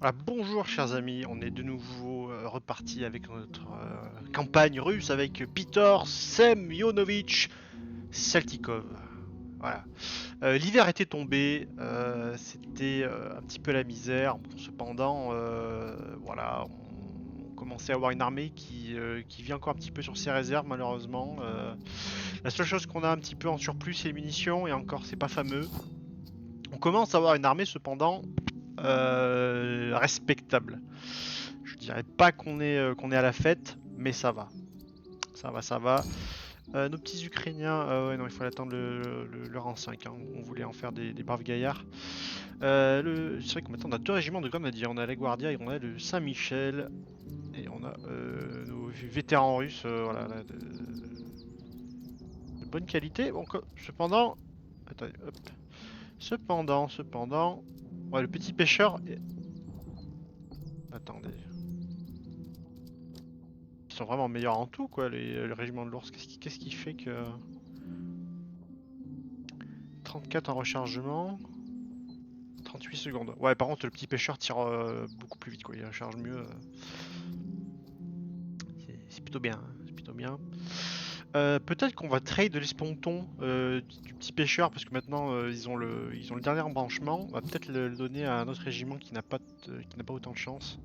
Voilà, bonjour chers amis, on est de nouveau reparti avec notre campagne russe avec Piotr Semyonovitch Saltykov. Voilà. L'hiver était tombé, c'était un petit peu la misère. Bon, cependant, voilà, on commençait à avoir une armée qui vit encore un petit peu sur ses réserves malheureusement. La seule chose qu'on a un petit peu en surplus, c'est les munitions, et encore c'est pas fameux. On commence à avoir une armée cependant respectable. Je dirais pas qu'on est à la fête, mais ça va. Ça va, ça va. Nos petits Ukrainiens, ouais, non, il faut attendre le rang 5. Hein. On voulait en faire des braves gaillards. C'est vrai qu'on maintenant on a deux régiments de grenadiers. On a la Guardia et on a le Saint-Michel. Et on a nos vétérans russes, voilà, là, de bonne qualité. Bon, cependant, attendez, hop. Cependant, ouais, le petit pêcheur. Attendez. Ils sont vraiment meilleurs en tout, quoi, les régiments de l'ours. Qu'est-ce qui fait que. 34 en rechargement. 38 secondes. Ouais, par contre, le petit pêcheur tire beaucoup plus vite, quoi. Il recharge mieux. C'est plutôt bien. Hein, c'est plutôt bien. Peut-être qu'on va trade l'esponton du petit pêcheur parce que maintenant ils ont le dernier embranchement. On va peut-être le donner à un autre régiment qui n'a pas autant de chance.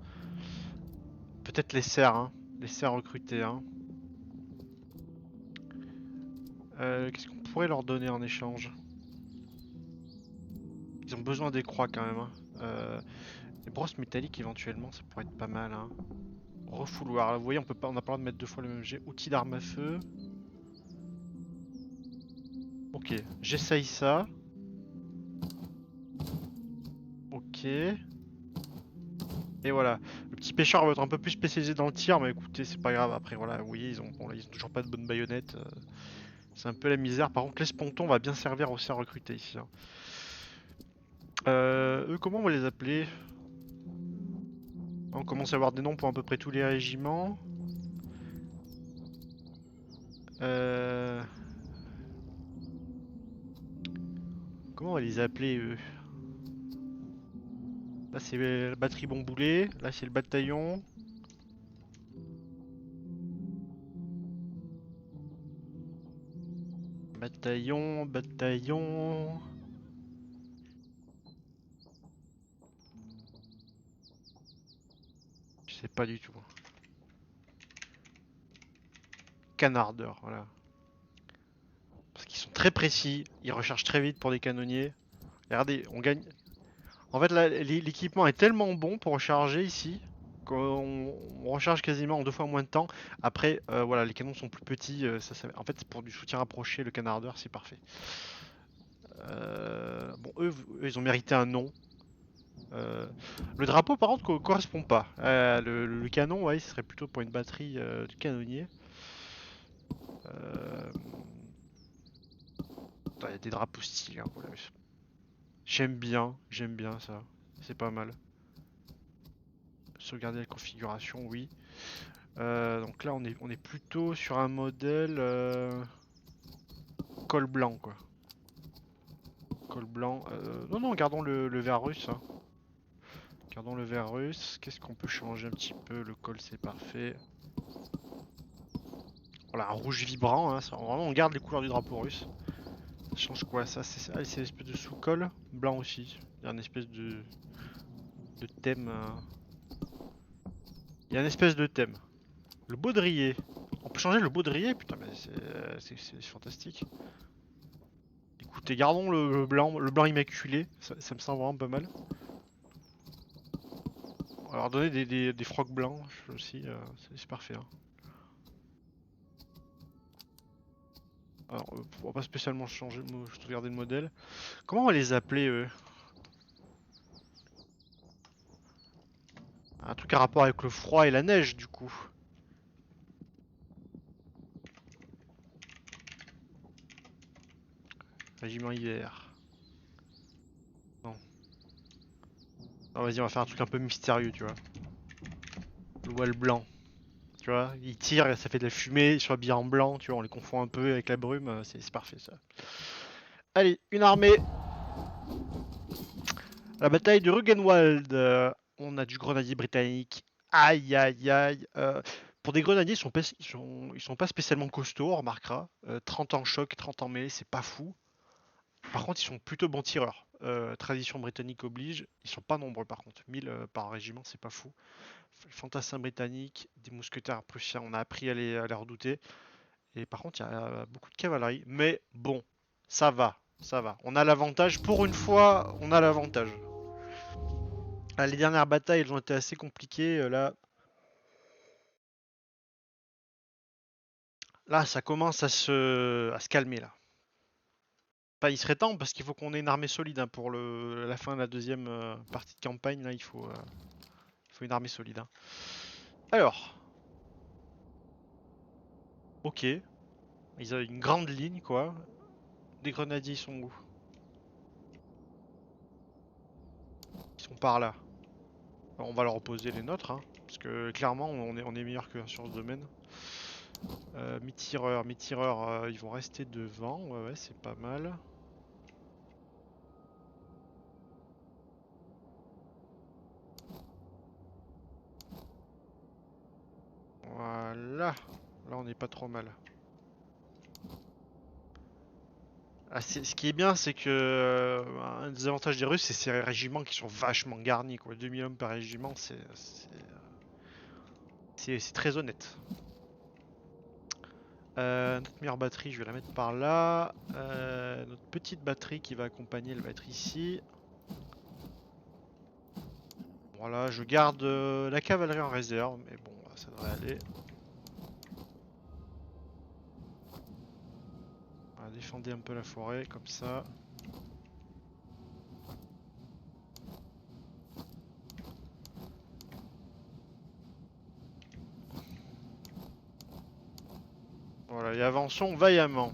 Peut-être les serfs, hein. Les serfs recrutés, hein. Qu'est-ce qu'on pourrait leur donner en échange? Ils ont besoin des croix quand même. Hein. Les brosses métalliques éventuellement, ça pourrait être pas mal. Hein. Refouloir. Là, vous voyez, on n'a pas le droit de mettre deux fois le même jet. Outils d'armes à feu. Ok, j'essaye ça. Ok. Et voilà. Le petit pêcheur va être un peu plus spécialisé dans le tir, mais écoutez, c'est pas grave. Après, voilà, vous voyez, ils ont toujours pas de bonne baïonnette. C'est un peu la misère. Par contre, l'esponton va bien servir aussi à recruter ici. Hein. Eux, comment on va les appeler? On commence à avoir des noms pour à peu près tous les régiments. Euh... Comment on va les appeler, eux? Là, c'est la batterie Bomboulet. Là, c'est le bataillon. Bataillon. Je sais pas du tout. Canardeur, voilà. Parce qu'ils sont très précis, ils rechargent très vite pour des canonniers. Regardez, on gagne. En fait, là, l'équipement est tellement bon pour recharger ici qu'on recharge quasiment en 2 fois moins de temps. Après, voilà, les canons sont plus petits. En fait, pour du soutien rapproché, le canardeur, c'est parfait. Bon, eux, ils ont mérité un nom. Euh, le drapeau, par contre, correspond pas. Le canon, ouais, ce serait plutôt pour une batterie de canonnier. Euh, Il y a des drapeaux stylés. Hein, voilà. J'aime bien ça. C'est pas mal. Sauvegarder la configuration, oui. Donc là, on est plutôt sur un modèle col blanc, quoi. Col blanc. Non, non, gardons le vert russe. Hein. Gardons le vert russe. Qu'est-ce qu'on peut changer un petit peu? Le col, c'est parfait. Voilà, un rouge vibrant. Hein, vraiment, on garde les couleurs du drapeau russe. Ça change quoi, ça? C'est l'espèce de sous-col. Blanc aussi. Il y a une espèce de thème. Il y a une espèce de thème. Le baudrier. On peut changer le baudrier? Putain, mais c'est fantastique. Écoutez, gardons le blanc immaculé. Ça me semble vraiment pas mal. On va leur donner des frocs blancs aussi. C'est parfait. Hein. Alors, on va pas spécialement changer, regarder le modèle. Comment on va les appeler, eux? Un truc à rapport avec le froid et la neige, du coup. Régiment hiver. Non. Non, vas-y, on va faire un truc un peu mystérieux, tu vois. Le voile blanc. Tu vois, ils tirent et ça fait de la fumée, ils sont habillés en blanc, tu vois, on les confond un peu avec la brume, c'est parfait ça. Allez, une armée. La bataille de Rügenwald. On a du grenadier britannique. Aïe aïe aïe. Pour des grenadiers, ils sont pas spécialement costauds, on remarquera. 30 en choc, 30 en mêlée, c'est pas fou. Par contre, ils sont plutôt bons tireurs. Tradition britannique oblige. Ils sont pas nombreux par contre. 1000 par régiment, c'est pas fou. Fantassins britanniques, des mousquetaires prussiens, on a appris à les redouter. Et par contre, il y a beaucoup de cavalerie. Mais bon, ça va, ça va. On a l'avantage. Pour une fois, on a l'avantage. Ah, les dernières batailles, elles ont été assez compliquées. Là, ça commence à se calmer là. Enfin, il serait temps parce qu'il faut qu'on ait une armée solide hein, pour la fin de la deuxième partie de campagne. Là, il faut une armée solide. Hein. Alors, ok. Ils ont une grande ligne quoi. Des grenadiers ils sont où? Ils sont par là. Alors, on va leur opposer les nôtres. Hein, parce que clairement, on est meilleur que sur ce domaine. Mes tireurs, ils vont rester devant. Ouais, ouais, c'est pas mal. Voilà. Là, on n'est pas trop mal. Ah, ce qui est bien, c'est que un des avantages des Russes, c'est ces régiments qui sont vachement garnis. Quoi. 2000 hommes par régiment, c'est très honnête. Notre meilleure batterie, je vais la mettre par là. Notre petite batterie qui va accompagner, elle va être ici. Voilà, je garde la cavalerie en réserve, mais bon, ça devrait aller. On va défendre un peu la forêt, comme ça. Voilà, et avançons vaillamment.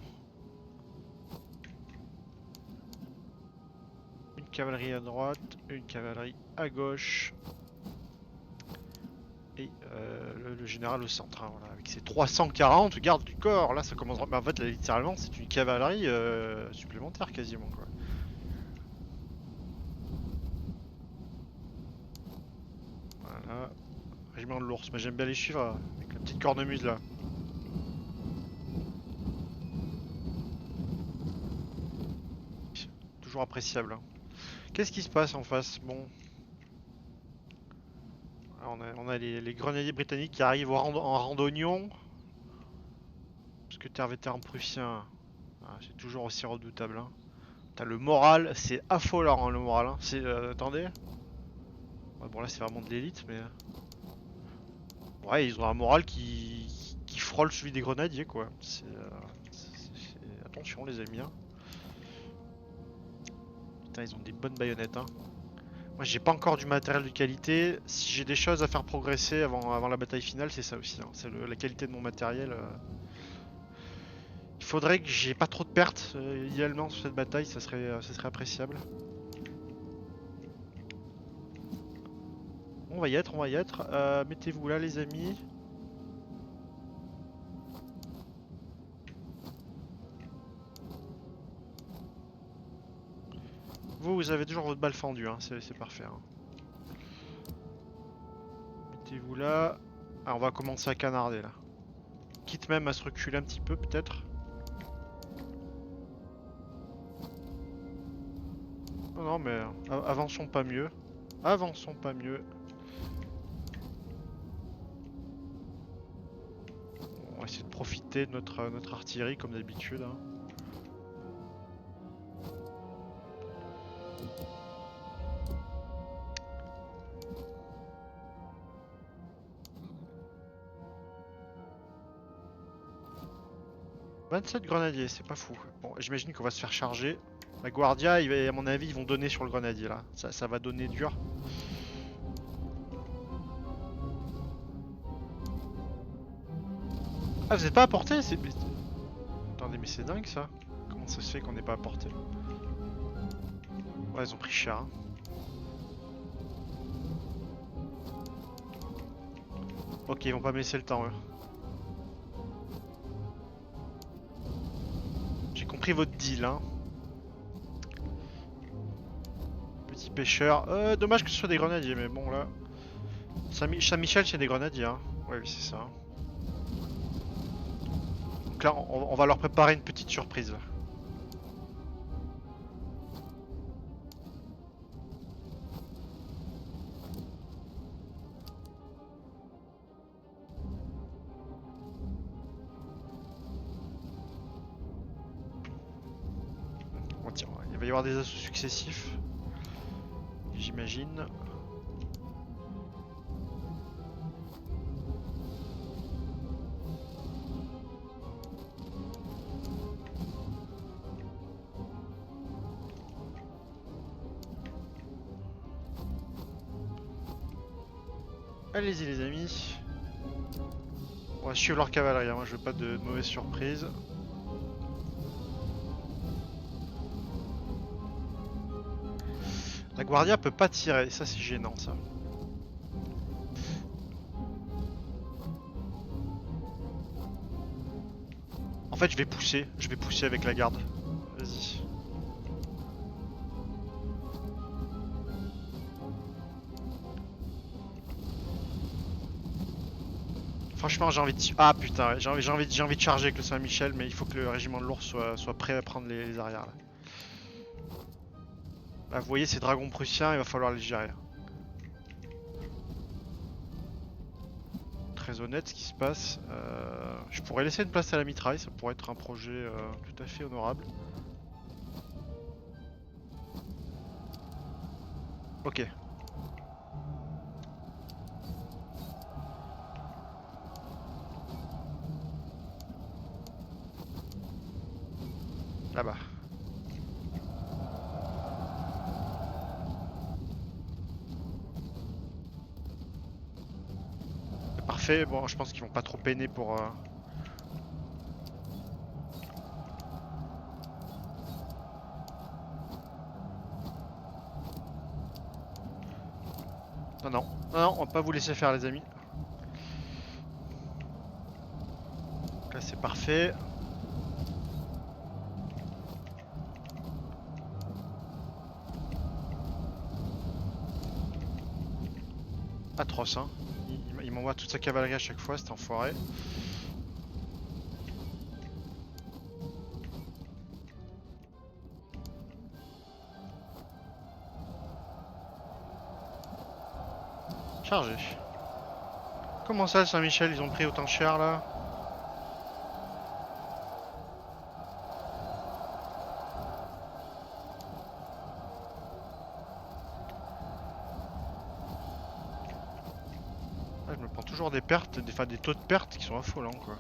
Une cavalerie à droite, une cavalerie à gauche. Et le général au centre, hein, voilà, avec ses 340 gardes du corps. Là, ça commence. Mais en fait, là, littéralement, c'est une cavalerie supplémentaire quasiment. Quoi. Voilà. Régiment de l'ours. Mais j'aime bien les chiffres avec la petite cornemuse là. Toujours appréciable. Hein. Qu'est-ce qui se passe en face? Bon. Alors, on a les grenadiers britanniques qui arrivent en randonnion. Parce que t'es un vétéran prussien. Ah, c'est toujours aussi redoutable. Hein. T'as le moral, c'est affolant hein, le moral. Hein. Attendez. Ouais, bon là c'est vraiment de l'élite mais... Ouais ils ont un moral qui frôle celui des grenadiers quoi. Attention les amis. Hein. Putain ils ont des bonnes baïonnettes. Hein. Moi j'ai pas encore du matériel de qualité. Si j'ai des choses à faire progresser avant la bataille finale c'est ça aussi. Hein. C'est la qualité de mon matériel. Il faudrait que j'ai pas trop de pertes idéalement sur cette bataille, ça serait appréciable. On va y être, on va y être. Mettez-vous là les amis. Vous avez toujours votre balle fendue, hein. C'est parfait. Hein. Mettez-vous là. Ah, on va commencer à canarder là. Quitte même à se reculer un petit peu peut-être. Non, non, mais avançons pas mieux. Avançons pas mieux. On va essayer de profiter de notre artillerie comme d'habitude. Hein. « 27 grenadiers, c'est pas fou. Bon, j'imagine qu'on va se faire charger. La Guardia, à mon avis, ils vont donner sur le grenadier là. Ça va donner dur. Ah, vous êtes pas à portée? Attendez, mais c'est dingue ça. Comment ça se fait qu'on n'est pas à portée? Ouais, ils ont pris cher. Hein. Ok, ils vont pas me laisser le temps, eux. J'ai compris votre deal, hein. pêcheurs. Dommage que ce soit des grenadiers, mais bon là. Saint-Michel, c'est des grenadiers. Hein. Ouais, oui, c'est ça. Donc là, on va leur préparer une petite surprise. Là. Bon, tiens, il va y avoir des assauts successifs. J'imagine. Allez-y les amis. On va suivre leur cavalerie, hein. Moi je veux pas de mauvaises surprises. La Guardia peut pas tirer, ça c'est gênant ça. En fait je vais pousser avec la garde. Vas-y. Franchement, j'ai envie de... Ah putain, j'ai envie de charger avec le Saint-Michel, mais il faut que le régiment de l'ours soit prêt à prendre les arrières. Là. Là, vous voyez, ces dragons prussiens, il va falloir les gérer. Très honnête ce qui se passe. Je pourrais laisser une place à la mitraille, ça pourrait être un projet tout à fait honorable. Ok. Là-bas. Parfait, bon je pense qu'ils vont pas trop peiner pour... Non, non, non, on va pas vous laisser faire les amis. Donc là c'est parfait. Atroce hein. Il m'envoie toute sa cavalerie à chaque fois, cet enfoiré. Chargé. Comment ça, le Saint-Michel, ils ont pris autant cher là? Ah, je me prends toujours des pertes, des taux de pertes qui sont affolants quoi.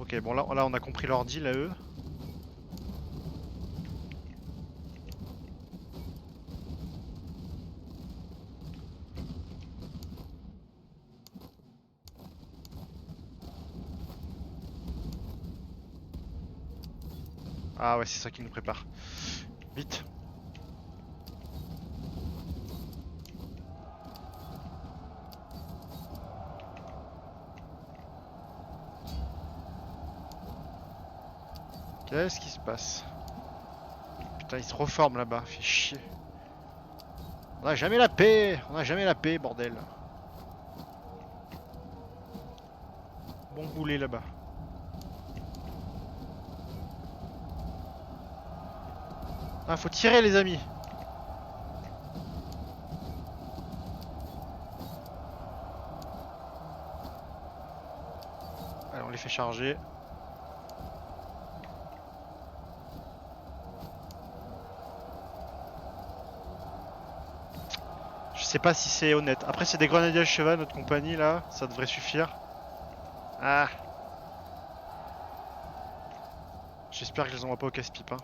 Ok, bon là on a compris leur deal à eux. Ah ouais, c'est ça qui nous prépare. Vite. Qu'est-ce qui se passe? Putain, ils se reforment là-bas, fait chier. On a jamais la paix! On a jamais la paix, bordel. Bon boulet là-bas. Ah, faut tirer les amis. Allez, on les fait charger. Je sais pas si c'est honnête. Après, c'est des grenadiers à cheval, notre compagnie là. Ça devrait suffire. Ah. J'espère que je les envoie pas au casse-pipe. Hein.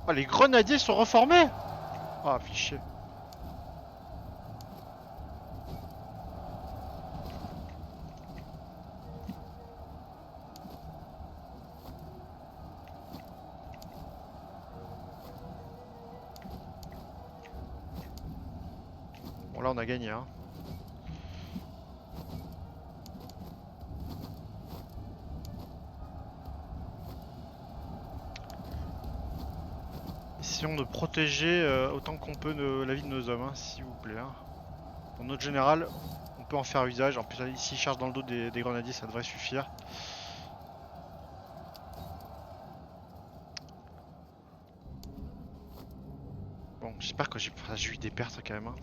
Oh, les grenadiers sont reformés! Ah, oh, fichier. Bon là on a gagné hein. Essayons de protéger autant qu'on peut la vie de nos hommes, hein, s'il vous plaît. Hein. Pour notre général, on peut en faire usage. En plus, s'il charge dans le dos des grenadiers, ça devrait suffire. Bon, j'espère que j'ai eu des pertes quand même. Hein.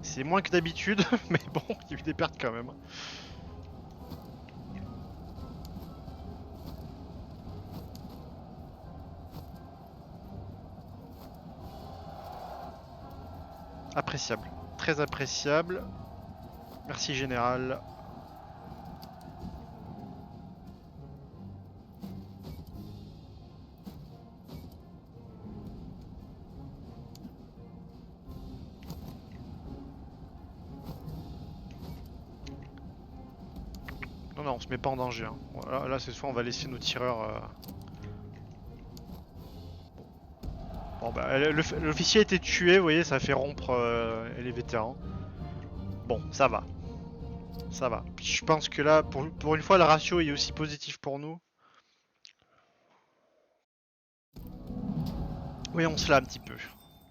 C'est moins que d'habitude, mais bon, il y a eu des pertes quand même. Hein. Appréciable, très appréciable. Merci général. Non, non, on se met pas en danger. Hein. Voilà, là, cette fois, on va laisser nos tireurs. Bon, bah, l'officier a été tué, vous voyez, ça a fait rompre les vétérans. Bon, ça va. Ça va. Je pense que là, pour une fois, le ratio est aussi positif pour nous. Oui, on se l'a un petit peu.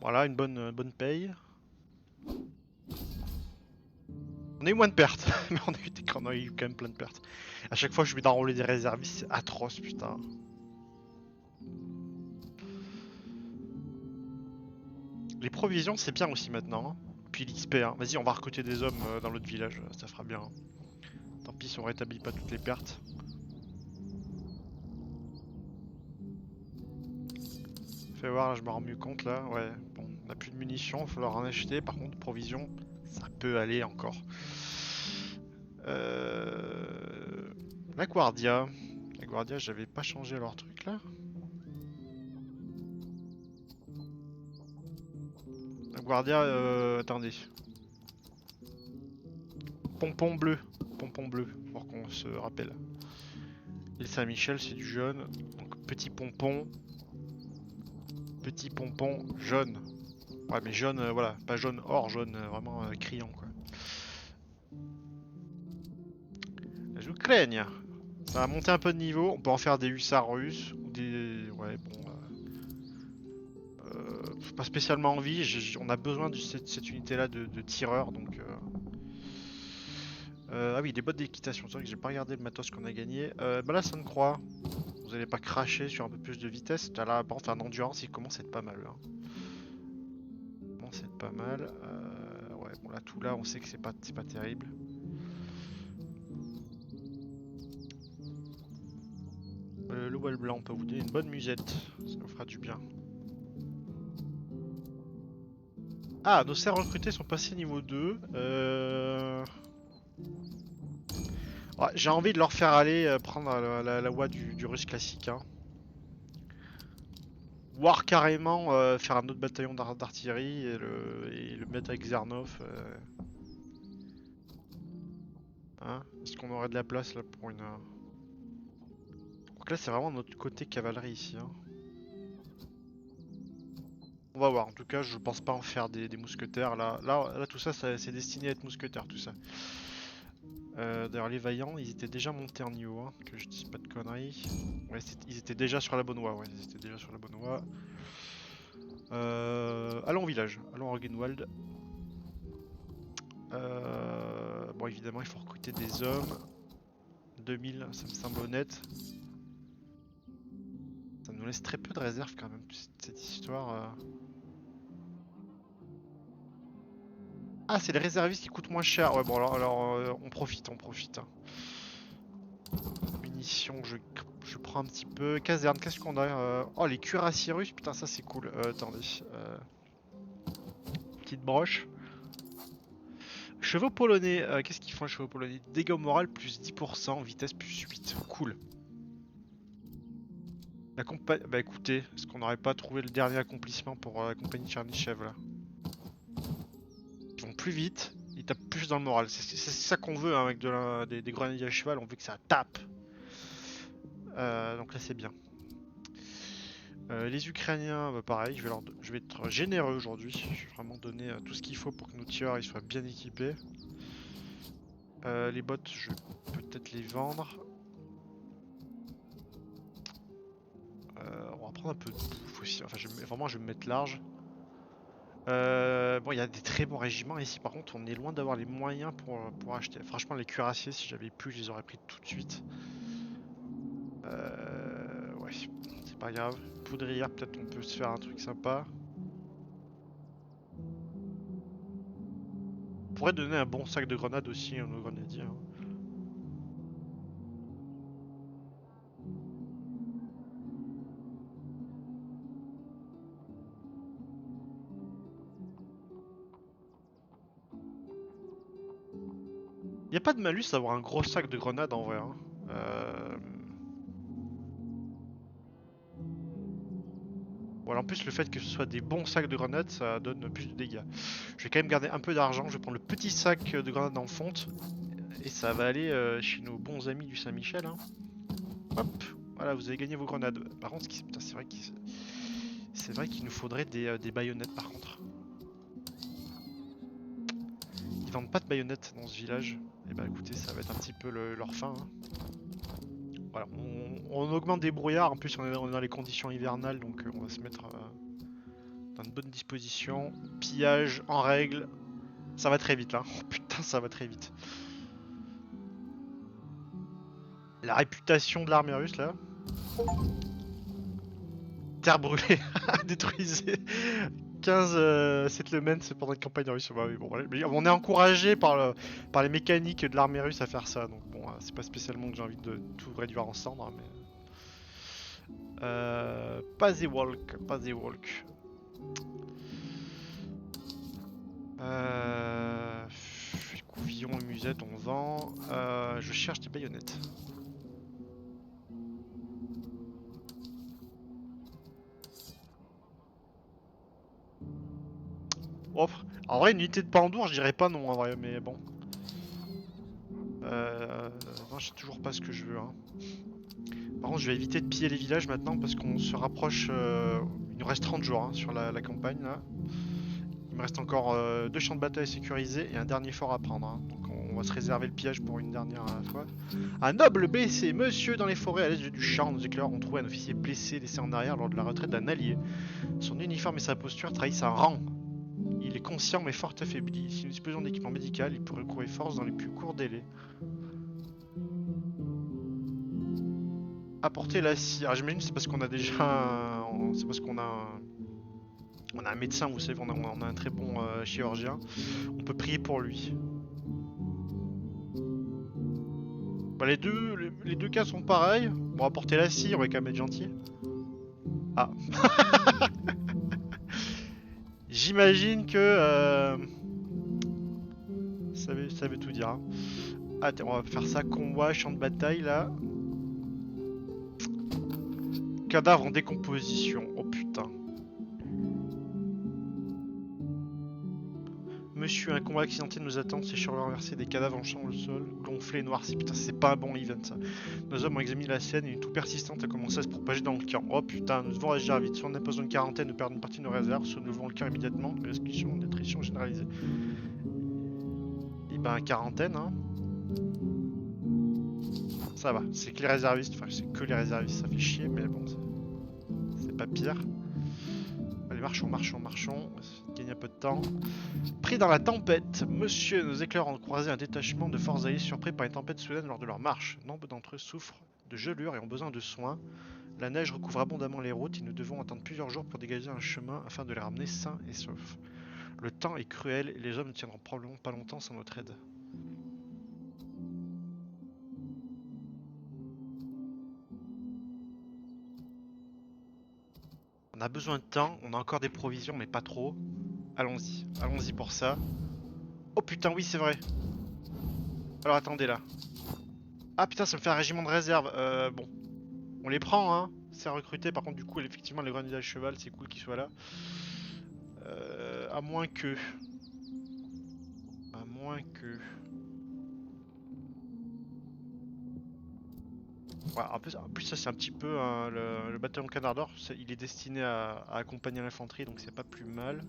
Voilà, une bonne paye. On a eu moins de pertes, mais on a eu quand même plein de pertes. À chaque fois, je vais d'enrôler des réservistes, c'est atroce, putain. Les provisions, c'est bien aussi maintenant. Hein. Puis l'XP, hein. Vas-y, on va recruter des hommes dans l'autre village, ça fera bien. Hein. Tant pis si on rétablit pas toutes les pertes. Fais voir, là, je me rends mieux compte là. Ouais, bon, on a plus de munitions, il va falloir en acheter. Par contre, provisions, ça peut aller encore. La Guardia. La Guardia, j'avais pas changé leur truc là. La Guardia, attendez. Pompon bleu. Pompon bleu, pour qu'on se rappelle. L'île Saint-Michel, c'est du jaune. Donc petit pompon. Petit pompon jaune. Ouais, mais jaune, voilà. Pas jaune or, jaune vraiment criant quoi. La Ukraine. Ça va monter un peu de niveau. On peut en faire des hussards russes. Ou des. Ouais, bon. Pas spécialement envie. On a besoin de cette unité-là de tireurs. Donc. Ah oui, des bottes d'équitation. C'est vrai que j'ai pas regardé le matos qu'on a gagné. Bah là, ça me croit. Vous allez pas cracher sur un peu plus de vitesse. T'as là, par contre, un endurance, il commence à être pas mal. Hein. Il commence à être pas mal. Ouais, bon là, tout là, on sait que c'est pas terrible. Le wall blanc, on peut vous donner une bonne musette. Ça vous fera du bien. Ah, nos serfs recrutés sont passés niveau 2. Ouais, j'ai envie de leur faire aller prendre la voie du russe classique. Hein. Voire carrément faire un autre bataillon d'artillerie et le mettre avec Zernov. Hein. Est-ce qu'on aurait de la place là pour une. Donc là, c'est vraiment notre côté cavalerie ici. Hein. On va voir. En tout cas, je pense pas en faire des mousquetaires. Là, tout ça, c'est destiné à être mousquetaire, tout ça. D'ailleurs, les vaillants, ils étaient déjà montés en niveau, hein, que je dise pas de conneries. Ouais, ils étaient déjà sur la bonne voie. Ouais, ils étaient déjà sur la bonne voie. Allons au village. Allons à Roggenwald. Bon, évidemment, il faut recruter des hommes. 2000, ça me semble honnête. Ça nous laisse très peu de réserves quand même, cette histoire. Ah, c'est les réservistes qui coûtent moins cher. Ouais, bon, alors on profite, on profite. Hein. Munitions, je prends un petit peu. Caserne, qu'est-ce qu'on a Oh, les cuirassiers russes, putain, ça c'est cool. Attendez. Petite broche. Chevaux polonais, qu'est-ce qu'ils font les chevaux polonais? Dégâts au moral plus 10%, vitesse plus 8. Cool. La compagnie. Bah écoutez, est-ce qu'on n'aurait pas trouvé le dernier accomplissement pour la compagnie de Tchernychev là? Ils vont plus vite, ils tapent plus dans le moral. C'est ça qu'on veut hein, avec des grenadiers à cheval, on veut que ça tape. Donc là c'est bien. Les Ukrainiens, bah, pareil, je vais être généreux aujourd'hui. Je vais vraiment donner tout ce qu'il faut pour que nos tireurs ils soient bien équipés. Les bots, je vais peut-être les vendre. On va prendre un peu de bouffe aussi. Enfin, vraiment, je vais me mettre large. Bon, il y a des très bons régiments ici. Par contre, on est loin d'avoir les moyens pour acheter. Franchement, les cuirassiers, si j'avais pu, je les aurais pris tout de suite. Ouais, c'est pas grave. Poudrière, peut-être on peut se faire un truc sympa. On pourrait donner un bon sac de grenades aussi à nos grenadiers, hein. Y a pas de malus à avoir un gros sac de grenades en vrai, hein. Voilà, en plus le fait que ce soit des bons sacs de grenades, ça donne plus de dégâts. Je vais quand même garder un peu d'argent, je vais prendre le petit sac de grenades en fonte. Et ça va aller chez nos bons amis du Saint-Michel, hein. Hop, voilà, vous avez gagné vos grenades. Par contre, putain, c'est vrai qu'il nous faudrait des baïonnettes par contre. Ils vendent pas de baïonnettes dans ce village. Et bah écoutez, ça va être un petit peu leur fin, hein. Voilà, on augmente des brouillards, en plus on est dans les conditions hivernales, donc on va se mettre dans une bonne disposition. Pillage en règle, ça va très vite là. Oh putain, ça va très vite. La réputation de l'armée russe là. Terre brûlée, détruisée. 15 settlements pendant une campagne russe. Bah oui, bon, voilà. Mais on est encouragé par les mécaniques de l'armée russe à faire ça. Donc bon, c'est pas spécialement que j'ai envie de tout réduire en cendres. Hein, mais... pas The Walk, pas The Walk. Couvillon et musette, on vend. Je cherche des baïonnettes. Oh, en vrai, une unité de Pandour, je dirais pas non en vrai, mais bon. Non, je sais toujours pas ce que je veux, hein. Par contre, je vais éviter de piller les villages maintenant parce qu'on se rapproche. Il nous reste 30 jours hein, sur la campagne là. Il me reste encore 2 champs de bataille sécurisés et un dernier fort à prendre, hein. Donc on va se réserver le pillage pour une dernière fois. Un noble blessé, monsieur dans les forêts à l'est du champ, nos éclaireurs ont trouvé un officier blessé laissé en arrière lors de la retraite d'un allié. Son uniforme et sa posture trahissent un rang. Il est conscient mais fort affaibli. Si nous disposons d'équipement médical, il pourrait courir force dans les plus courts délais. Apporter la scie. Alors j'imagine c'est parce qu'on a déjà c'est parce qu'on a on a un médecin, vous savez, on a un très bon chirurgien. On peut prier pour lui. Bah, les deux cas sont pareils. Bon, apporter la scie, on va quand même être gentil. Ah. J'imagine que ça veut tout dire, hein. Ah, on va faire ça, combat, champ de bataille là. Cadavre en décomposition. Oh putain. Monsieur, un combat accidenté nous attend, ces cheveux renversés, des cadavres en champ au sol, gonflés, noircis. Putain, c'est pas un bon event ça. Nos hommes ont examiné la scène et une toux persistante a commencé à se propager dans le camp. Oh putain, nous devons réagir vite. Soit on impose une quarantaine, nous perdons une partie de nos réserves, soit nous levons le camp immédiatement, restriction, détrition généralisée. Et ben, quarantaine, hein. Ça va, c'est que les réservistes, enfin, c'est que les réservistes, ça fait chier, mais bon, c'est pas pire. Allez, marchons, marchons, marchons. Gagne un peu de temps. Pris dans la tempête, monsieur, nos éclairs ont croisé un détachement de forces alliées surpris par une tempête soudaine lors de leur marche. Nombre d'entre eux souffrent de gelures et ont besoin de soins. La neige recouvre abondamment les routes et nous devons attendre plusieurs jours pour dégager un chemin afin de les ramener sains et saufs. Le temps est cruel et les hommes ne tiendront probablement pas longtemps sans notre aide. On a besoin de temps, on a encore des provisions mais pas trop. Allons-y, allons-y pour ça. Oh putain oui c'est vrai. Alors attendez là. Ah putain ça me fait un régiment de réserve. Bon. On les prend hein. C'est recruté par contre du coup effectivement les grenadiers à cheval c'est cool qu'ils soient là. À moins que... À moins que... Voilà, en plus ça c'est un petit peu hein, le bataillon Canard d'Or, il est destiné à accompagner l'infanterie donc c'est pas plus mal.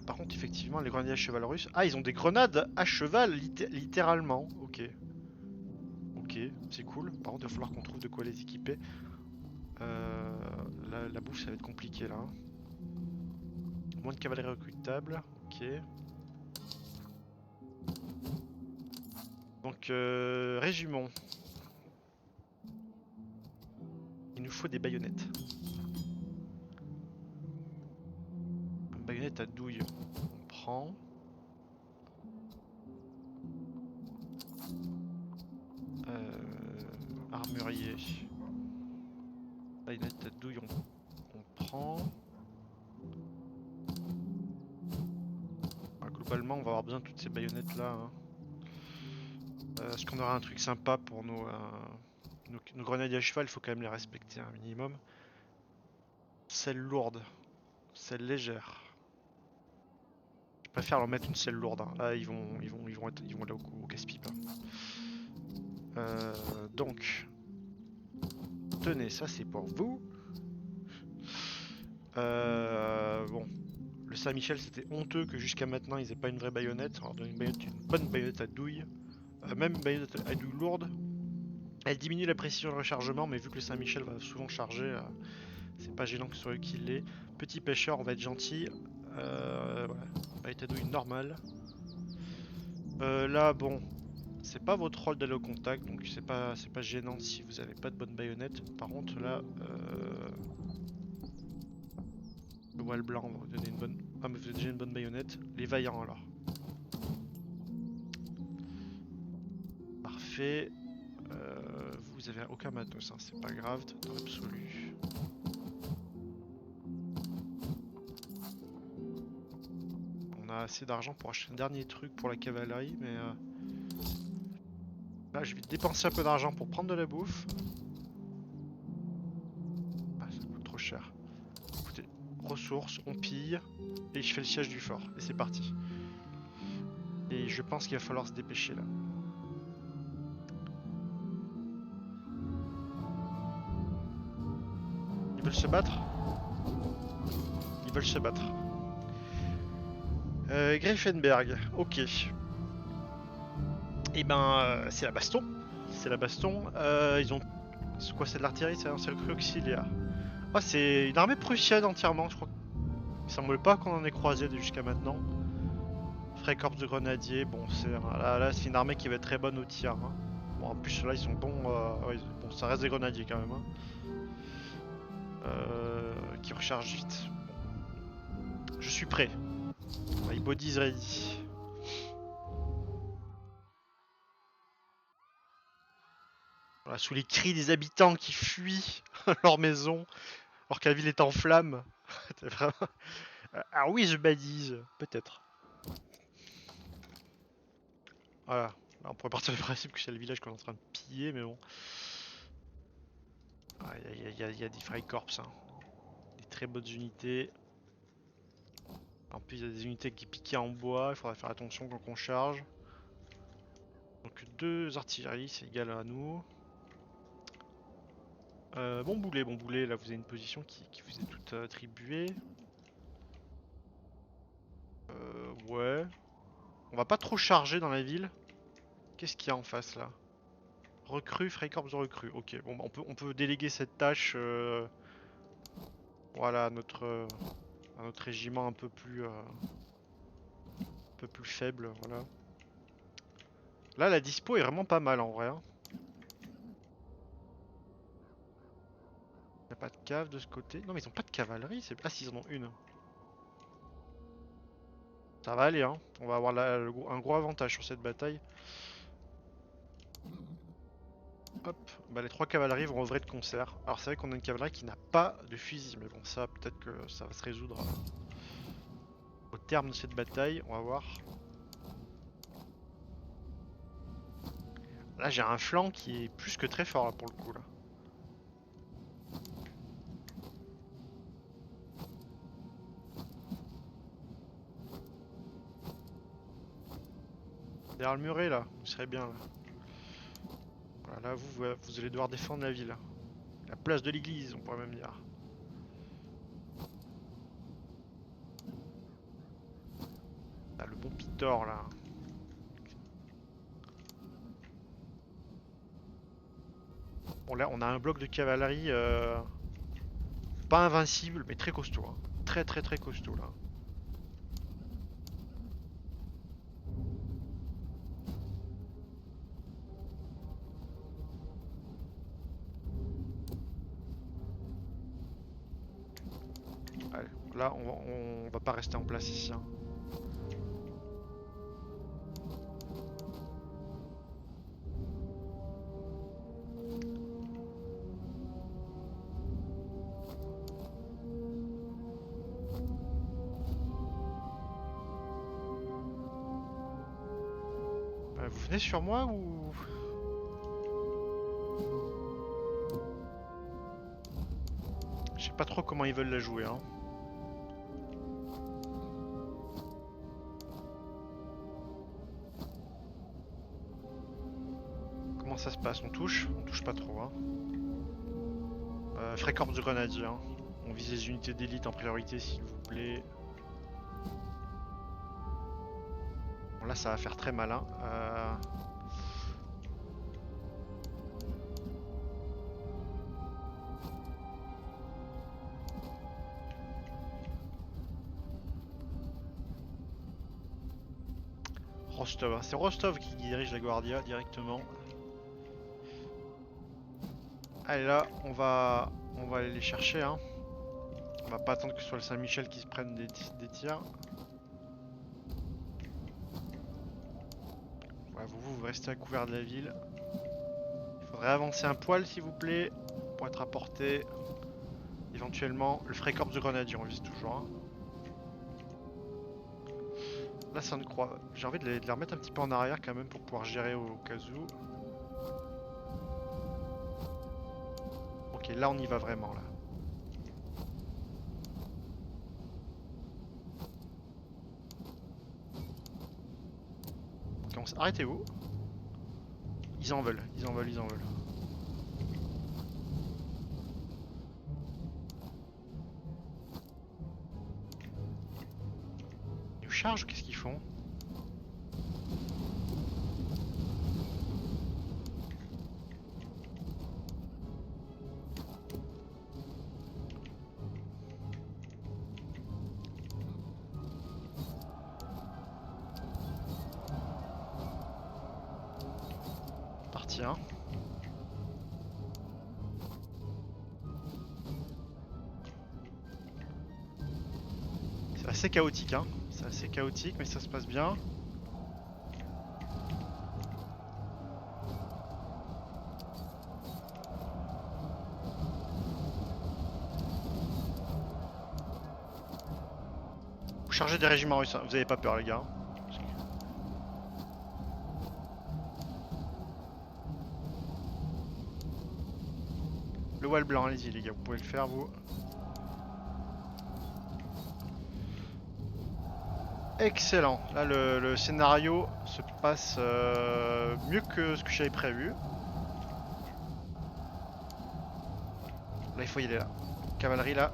Par contre effectivement les grenadiers à cheval russes... Ah ils ont des grenades à cheval littéralement, ok. Ok, c'est cool. Par contre il va falloir qu'on trouve de quoi les équiper. La bouffe ça va être compliqué là. Hein. Moins de cavalerie recrutable, ok. Donc régiment. Il nous faut des baïonnettes. Baïonnette à douille, on prend. Armurier. Baïonnette à douille, on prend. Ah, globalement, on va avoir besoin de toutes ces baïonnettes là. Hein. Est-ce qu'on aura un truc sympa pour nos grenadiers à cheval? Il faut quand même les respecter un minimum. Selle lourde, selle légère. Je préfère leur mettre une selle lourde. Hein. Là, ils vont aller au casse-pipe. Hein. Donc, tenez, ça c'est pour vous. Bon, le Saint-Michel c'était honteux que jusqu'à maintenant ils aient pas une vraie baïonnette. Alors donner une bonne baïonnette à douille, même une baïonnette à douille lourde. Elle diminue la précision de rechargement, mais vu que le Saint-Michel va souvent charger, c'est pas gênant que ce soit eux qui l'ait. Petit pêcheur, on va être gentil. Voilà. Baïonnette à douille normale. Là, bon, c'est pas votre rôle d'aller au contact, donc c'est pas gênant si vous avez pas de bonne baïonnette. Par contre, là, le voile blanc, on va vous donner une bonne. Ah, mais vous avez déjà une bonne baïonnette. Les vaillants alors. Parfait. Vous avez aucun matos, hein, c'est pas grave, dans l'absolu. On a assez d'argent pour acheter un dernier truc pour la cavalerie, mais là je vais dépenser un peu d'argent pour prendre de la bouffe. Ah, ça coûte trop cher. Écoutez, ressources, on pille, et je fais le siège du fort, et c'est parti. Et je pense qu'il va falloir se dépêcher là. Ils veulent se battre? Ils veulent se battre. Griffenberg, ok. Et ben, c'est la baston. C'est la baston. Ils ont. C'est quoi, c'est de l'artillerie? C'est un recrue auxiliaire. Ah, c'est une armée prussienne entièrement, je crois. Il semble pas qu'on en ait croisé jusqu'à maintenant. Freikorps de grenadiers, bon, là c'est une armée qui va être très bonne au tir. Hein. Bon, en plus, là, ils sont bons. Ouais, bon, ça reste des grenadiers quand même. Hein. Qui rechargent vite. Je suis prêt. My body is ready. Voilà, sous les cris des habitants qui fuient leur maison, alors que la ville est en flammes. Vraiment... Ah oui, je badise. Peut-être. Voilà. Là, on pourrait partir du principe que c'est le village qu'on est en train de piller, mais bon. Il y a des Freikorps. Hein. Des très bonnes unités. En plus, il y a des unités qui piquent en bois. Il faudra faire attention quand on charge. Donc, deux artilleries, c'est égal à nous. Bon boulet, là vous avez une position qui vous est toute attribuée. Ouais. On va pas trop charger dans la ville. Qu'est-ce qu'il y a en face là? Recrue, Freikorps de recrue. Ok, bon bah, on peut déléguer cette tâche voilà, à notre régiment un peu plus faible. Voilà. Là la dispo est vraiment pas mal en vrai. Hein. Y a pas de cave de ce côté. Non mais ils ont pas de cavalerie. Ah si, ils en ont une. Ça va aller hein. On va avoir un gros avantage sur cette bataille. Hop, bah les trois cavaleries vont œuvrer de concert. Alors c'est vrai qu'on a une cavalerie qui n'a pas de fusil, mais bon ça peut-être que ça va se résoudre au terme de cette bataille, on va voir. Là j'ai un flanc qui est plus que très fort là pour le coup là. Derrière le muret là, vous serez bien là. Là, vous allez devoir défendre la ville. La place de l'église, on pourrait même dire. Ah, le bon Pitor, là. Bon, là, on a un bloc de cavalerie... pas invincible, mais très costaud. Hein. Très très très costaud, là. Allez, là, on va pas rester en place ici. Hein. Vous venez sur moi ou... Je sais pas trop comment ils veulent la jouer. Hein. Comment ça se passe? On touche? On touche pas trop. Hein. Frécorps du grenadier. Hein. On vise les unités d'élite en priorité s'il vous plaît. Bon, là ça va faire très malin. Rostov, hein. C'est Rostov qui dirige la Guardia directement. Allez là, on va aller les chercher. Hein. On va pas attendre que ce soit le Saint-Michel qui se prenne des tirs. Ouais, vous restez à couvert de la ville. Il faudrait avancer un poil s'il vous plaît pour être à portée. Éventuellement, le Freikorps du Grenadier, on vise toujours. Hein. Là, ça ne croit. J'ai envie de les remettre un petit peu en arrière quand même pour pouvoir gérer au cas où. Ok, là on y va vraiment là. Ok, arrêtez-vous. Ils en veulent, ils en veulent, ils en veulent. Ils nous chargent, qu'est-ce qu'ils font? Parti 1. C'est assez chaotique, hein. C'est assez chaotique, mais ça se passe bien. Vous chargez des régiments russes, hein. Vous avez pas peur, les gars. Le wall blanc, allez-y, les gars, vous pouvez le faire, vous. Excellent. Là, le scénario se passe mieux que ce que j'avais prévu. Là, il faut y aller, là. Cavalerie, là.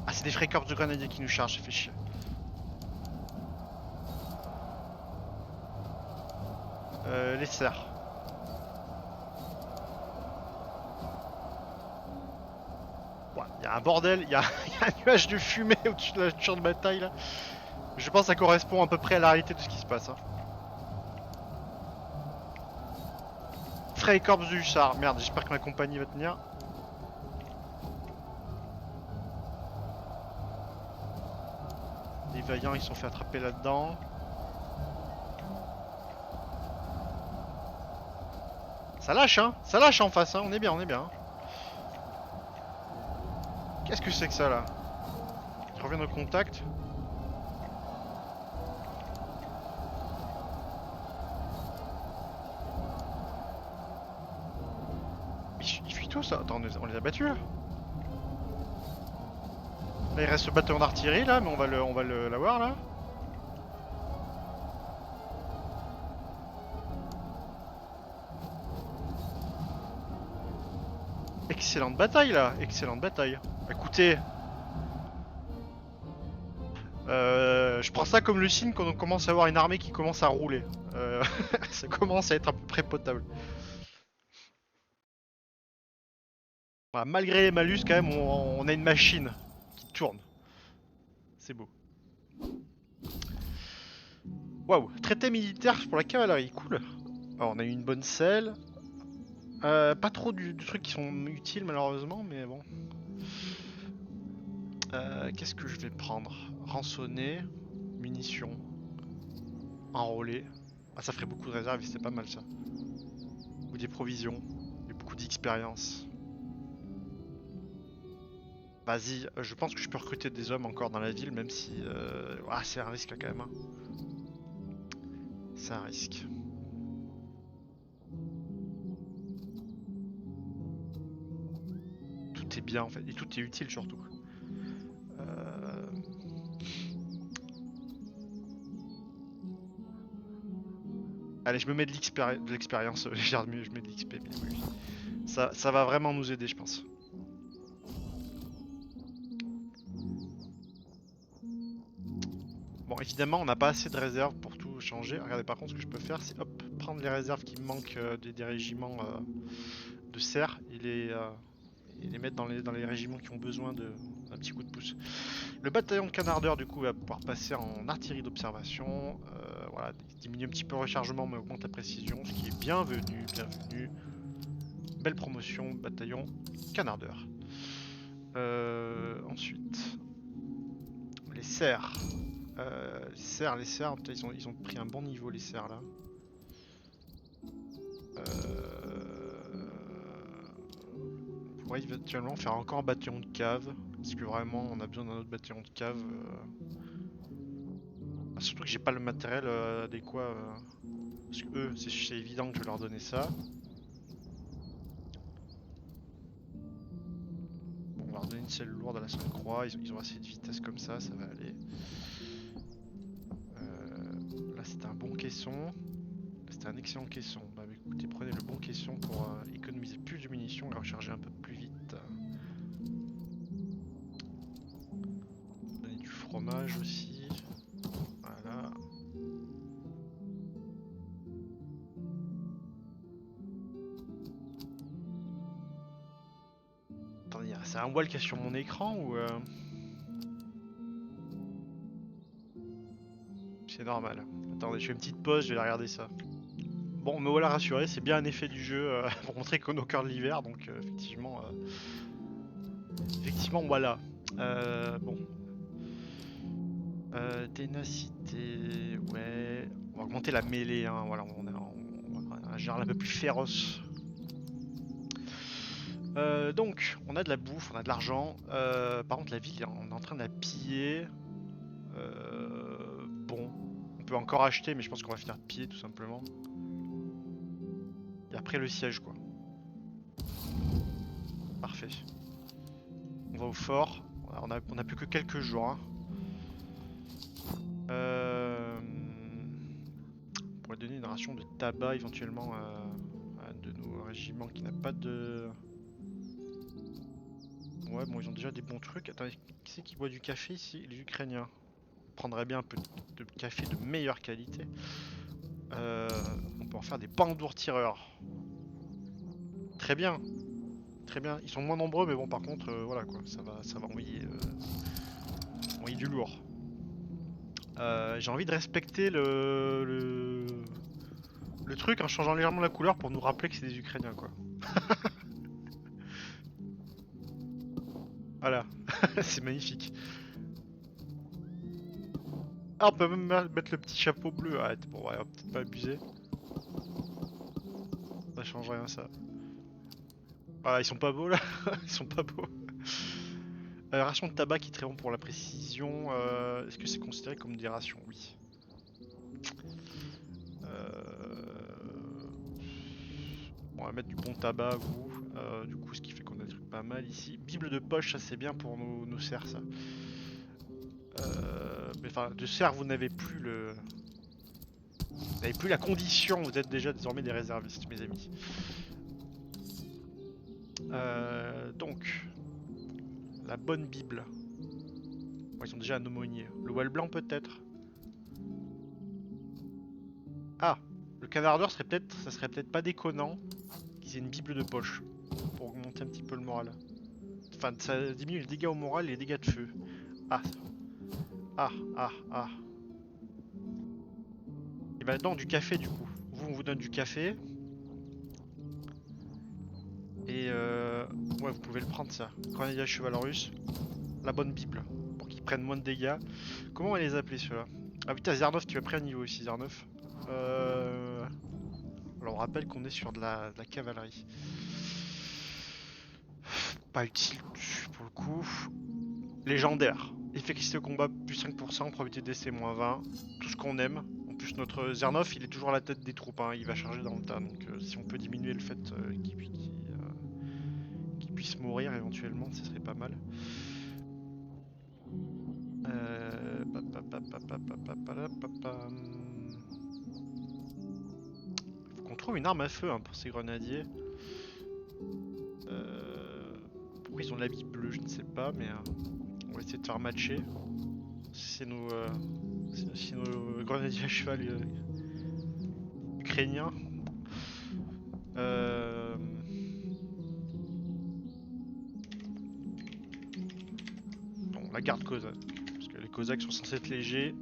Ah, c'est des Freikorps de grenadiers qui nous chargent, ça fait chier. Les serres. Il y a un bordel, il y a un nuage de fumée au-dessus de la champ de bataille là. Je pense que ça correspond à peu près à la réalité de ce qui se passe. Hein. Freikorps du Hussard, merde, j'espère que ma compagnie va tenir. Les vaillants ils se sont fait attraper là-dedans. Ça lâche hein, ça lâche en face hein, on est bien, on est bien. Qu'est-ce que c'est que ça là? Ils reviennent au contact. Ils fuient tous ça. Attends, on les a battus là. Là il reste ce bataillon d'artillerie là, mais on va l'avoir là. Excellente bataille là, excellente bataille. Écoutez, je prends ça comme le signe qu'on commence à avoir une armée qui commence à rouler. Ça commence à être à peu près potable. Voilà, malgré les malus, quand même, on a une machine qui tourne. C'est beau. Waouh, traité militaire pour la cavalerie, cool. Alors, on a eu une bonne selle. Pas trop du truc qui sont utiles malheureusement, mais bon. Qu'est-ce que je vais prendre? Rançonner, munitions, enrôler. Ah, ça ferait beaucoup de réserves et c'est pas mal ça. Ou des provisions, et beaucoup d'expérience. Vas-y, je pense que je peux recruter des hommes encore dans la ville, même si... Ah, c'est un risque quand même. Hein. C'est un risque. Tout est bien en fait, et tout est utile surtout. Euh... Allez, je me mets de l'expérience, je mets de l'XP, mais oui. Ça va vraiment nous aider, je pense. Bon, évidemment, on n'a pas assez de réserves pour tout changer. Regardez, par contre, ce que je peux faire, c'est hop, prendre les réserves qui me manquent des régiments de serre et les mettre dans les régiments qui ont besoin d'un petit coup de pouce. Le bataillon de canardeurs, du coup, va pouvoir passer en artillerie d'observation. Voilà, diminue un petit peu le rechargement, mais augmente la précision, ce qui est bienvenu, bienvenu. Belle promotion, bataillon canardeur. Ensuite, les serres. Les serres, ils ont pris un bon niveau les serres là. On pourrait éventuellement faire encore un bataillon de cave. Parce que vraiment on a besoin d'un autre bataillon de cave. Surtout que j'ai pas le matériel adéquat. Parce que eux, c'est évident que je vais leur donner ça. Bon, on va leur donner une selle lourde à la Sainte-Croix. Ils ont assez de vitesse comme ça va aller. Là c'était un bon caisson. C'était un excellent caisson. Bah écoutez, prenez le bon caisson pour économiser plus de munitions et recharger un peu plus vite. Donner du fromage aussi. Voilà. Attendez, c'est un wall qui est sur mon écran ou c'est normal? Attendez, je fais une petite pause, je vais aller regarder ça. Bon, me voilà rassuré, c'est bien un effet du jeu pour montrer qu'on est au cœur de l'hiver, donc effectivement, voilà. Bon. Ténacité, ouais. On va augmenter la mêlée, hein. Voilà, on a un général un peu plus féroce. Donc, on a de la bouffe, on a de l'argent. Par contre, la ville, on est en train de la piller. Bon, on peut encore acheter, mais je pense qu'on va finir de piller tout simplement. Et après le siège, quoi. Parfait. On va au fort. On a plus que quelques jours. Hein. On pourrait donner une ration de tabac éventuellement à un de nos régiments qui n'a pas de... Ouais, bon, ils ont déjà des bons trucs. Attendez, qui c'est qui boit du café ici? Les Ukrainiens. On prendrait bien un peu de café de meilleure qualité. On peut en faire des pandours tireurs. Très bien. Très bien. Ils sont moins nombreux, mais bon, par contre, voilà quoi. Ça va envoyer du lourd. J'ai envie de respecter le truc en changeant légèrement la couleur pour nous rappeler que c'est des Ukrainiens quoi. Voilà, c'est magnifique. Ah, on peut même mettre le petit chapeau bleu. Ah, bon, ouais, on va peut-être pas abuser. Ça change rien ça. Voilà, ils sont pas beaux là. Ils sont pas beaux. Ration de tabac qui est très bon pour la précision. Est-ce que c'est considéré comme des rations? Oui. Bon, on va mettre du bon tabac, vous. Du coup, ce qui fait qu'on a des trucs pas mal ici. Bible de poche, ça c'est bien pour nos cerfs, ça. Mais enfin, de cerfs, vous n'avez plus le... Vous n'avez plus la condition, vous êtes déjà désormais des réservistes, mes amis. Donc, la bonne Bible. Bon, ils ont déjà un aumônier. Le voile blanc peut-être. Ah, le canardeur serait peut-être, ça serait peut-être pas déconnant qu'ils aient une Bible de poche pour augmenter un petit peu le moral. Enfin, ça diminue les dégâts au moral et les dégâts de feu. Ah, ah, ah, ah. Et bah non, du café du coup. Vous, on vous donne du café. Et ouais, vous pouvez le prendre ça. Grenadier cheval russe. La bonne Bible. Pour qu'ils prennent moins de dégâts. Comment on va les appeler ceux-là? Ah putain, Zernov, tu as pris un niveau aussi, Zernov. Alors on rappelle qu'on est sur de la cavalerie. Pas utile pour le coup. Légendaire. Efficacité au combat plus 5%, probabilité de décès moins 20. Tout ce qu'on aime. En plus notre Zernov il est toujours à la tête des troupes, hein. Il va charger dans le tas. Donc si on peut diminuer le fait qu'il puisse mourir éventuellement, ce serait pas mal. Faut qu'on trouve une arme à feu hein, pour ces grenadiers. Pourquoi ils ont l'habit bleu, je ne sais pas, mais on va essayer de faire matcher. C'est nos grenadiers à cheval ukrainiens. Bon, la garde cosaque. Parce que les cosaques sont censés être légers.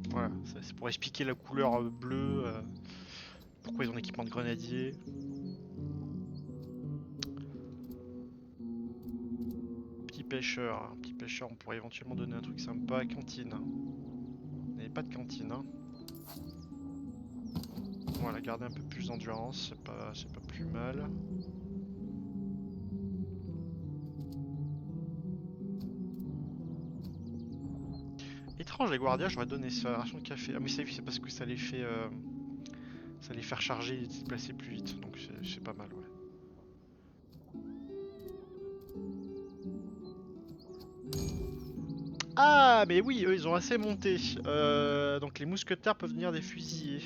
Voilà, c'est pour expliquer la couleur bleue. Pourquoi ils ont un équipement de grenadier. Petit pêcheur, on pourrait éventuellement donner un truc sympa. Cantine. Il n'y avait pas de cantine. Hein. Voilà, garder un peu plus d'endurance, c'est pas plus mal. Étrange les guardias, j'aurais donné ça, ration de café. Ah mais c'est parce que ça les fait ça les faire charger et se déplacer plus vite, donc c'est pas mal ouais. Ah mais oui, eux ils ont assez monté. Donc les mousquetaires peuvent devenir des fusiliers.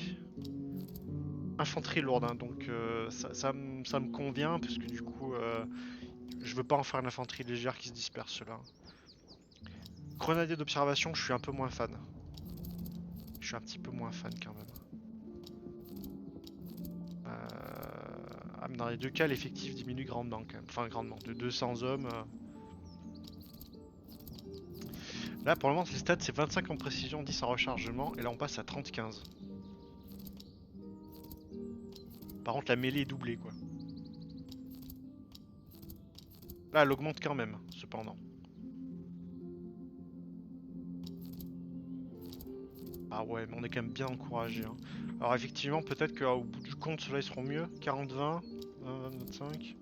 Infanterie lourde, hein, donc ça me convient, parce que du coup je veux pas en faire une infanterie légère qui se disperse là. Grenadier d'observation, je suis un peu moins fan. Je suis un petit peu moins fan quand même. Ah, mais dans les deux cas, l'effectif diminue grandement quand même. Enfin, grandement. De 200 hommes. Là, pour le moment, les stats, c'est 25 en précision, 10 en rechargement. Et là, on passe à 30-15. Par contre, la mêlée est doublée, quoi. Là, elle augmente quand même, cependant. Ah ouais, mais on est quand même bien encouragé. Hein. Alors, effectivement, peut-être qu'au bout du compte, ceux-là, ils seront mieux. 40-20, 20-25.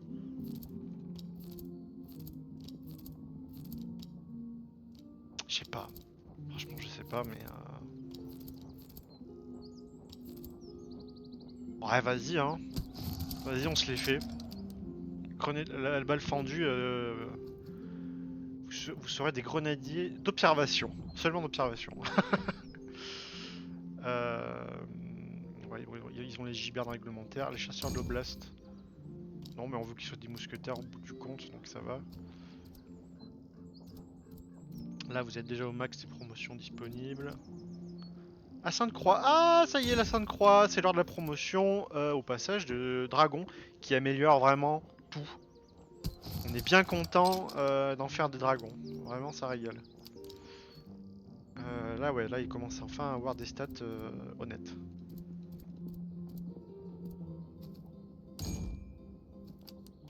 Je sais pas. Franchement, je sais pas, mais... Ouais, vas-y, hein. Vas-y, on se les fait. La balle fendue, vous serez des grenadiers d'observation. Seulement d'observation. euh... ouais, ils ont les gibers réglementaires, les chasseurs de l'oblast. Non, mais on veut qu'ils soient des mousquetaires au bout du compte, donc ça va. Là, vous êtes déjà au max des promotions disponibles. Ah, Sainte-Croix. Ah, ça y est, la Sainte-Croix. C'est lors de la promotion, au passage, de Dragon, qui améliore vraiment tout. On est bien content d'en faire des dragons. Vraiment, ça régale. Là, ouais, là, il commence enfin à avoir des stats honnêtes.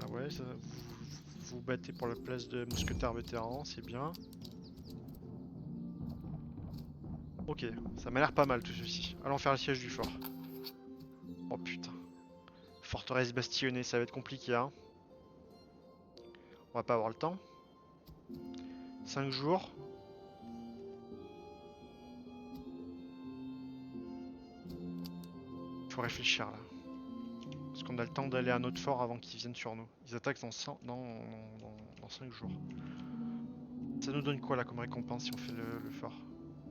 Ah ouais, vous battez pour la place de mousquetaire vétéran, c'est bien. Ok, ça m'a l'air pas mal tout ceci. Allons faire le siège du fort. Oh putain. Forteresse bastillonnée, ça va être compliqué, hein. On va pas avoir le temps. 5 jours. Faut réfléchir là. Parce qu'on a le temps d'aller à notre fort avant qu'ils viennent sur nous. Ils attaquent dans 5 jours. Ça nous donne quoi là comme récompense si on fait le fort?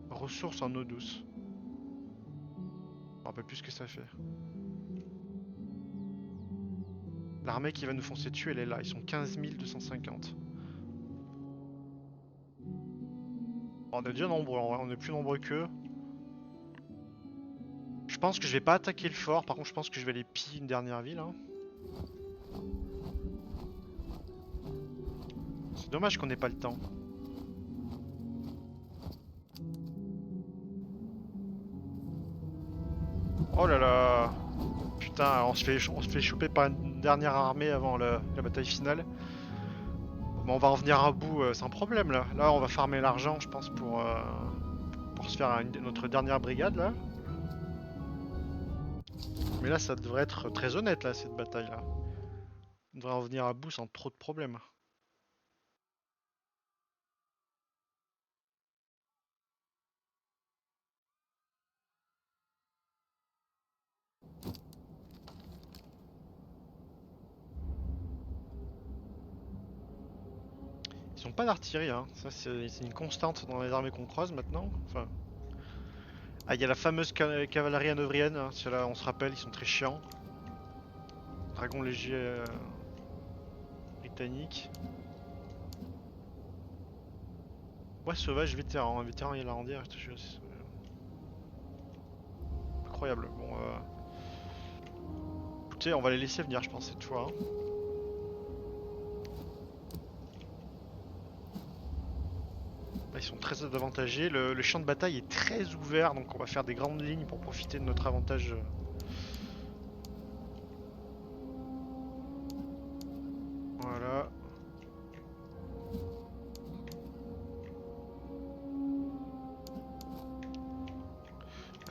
Ressources en eau douce. me rappelle plus ce que ça fait. L'armée qui va nous foncer dessus, elle est là. Ils sont 15 250. On est déjà nombreux, en vrai. On est plus nombreux qu'eux. Je pense que je vais pas attaquer le fort. Par contre, je pense que je vais aller piller une dernière ville. Hein. C'est dommage qu'on ait pas le temps. Oh là là. Putain, on se fait choper par une dernière armée avant la bataille finale. Bon, on va en venir à bout sans problème là. Là, on va farmer l'argent, je pense, pour se faire notre dernière brigade là. Mais là, ça devrait être très honnête là, cette bataille là. On devrait en venir à bout sans trop de problèmes. Ils ont pas d'artillerie, hein. Ça, c'est une constante dans les armées qu'on croise maintenant. Enfin. Ah, il y a la fameuse cavalerie hanovrienne. Hein. Ceux-là, on se rappelle, ils sont très chiants. Dragon léger britannique. Ouais, sauvage, vétéran. Un vétéran irlandais. Incroyable. Bon, écoutez, on va les laisser venir, je pense, cette fois. Hein. Là, ils sont très avantagés. Le champ de bataille est très ouvert, donc on va faire des grandes lignes pour profiter de notre avantage. Voilà.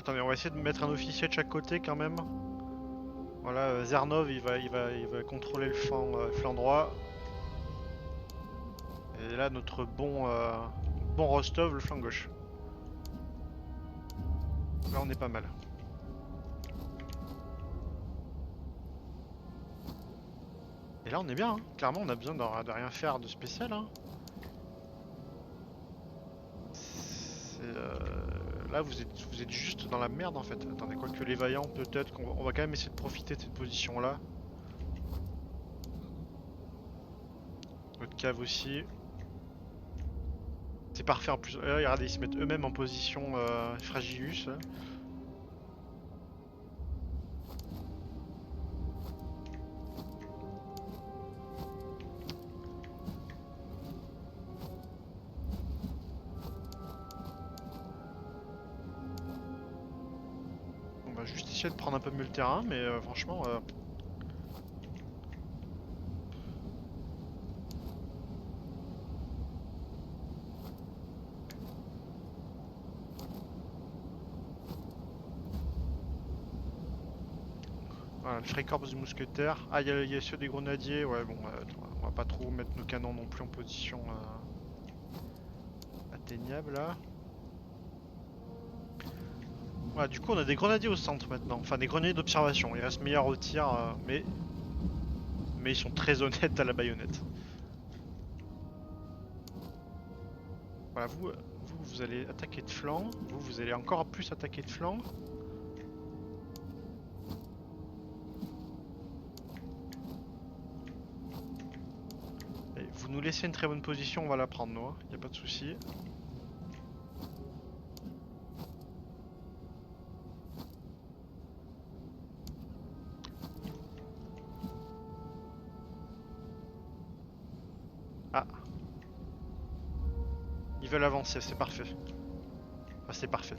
Attendez, on va essayer de mettre un officier de chaque côté quand même. Voilà, Zernov, il va contrôler le flanc droit. Et là, notre bon Rostov, le flanc gauche. Là, on est pas mal. Et là, on est bien. Hein. Clairement, on a besoin de rien faire de spécial. Hein. Là, vous êtes juste dans la merde en fait. Attendez, quoique les vaillants, peut-être qu'on va quand même essayer de profiter de cette position-là. Notre cave aussi. C'est parfait en plus. Regardez, ils se mettent eux-mêmes en position Fragilus. Là. On va juste essayer de prendre un peu mieux le terrain, mais franchement... Voilà, le Freikorps du mousquetaire. Ah, il y a ceux des grenadiers. Ouais, bon, on va pas trop mettre nos canons non plus en position atteignable là. Voilà, du coup, on a des grenadiers au centre maintenant. Enfin, des grenadiers d'observation. Ils restent meilleurs au tir, mais ils sont très honnêtes à la baïonnette. Voilà, vous allez attaquer de flanc. Vous allez encore plus attaquer de flanc. Et vous nous laissez une très bonne position, on va la prendre, nous. Y a pas de souci. Ah. Ils veulent avancer, c'est parfait. Ah, c'est parfait.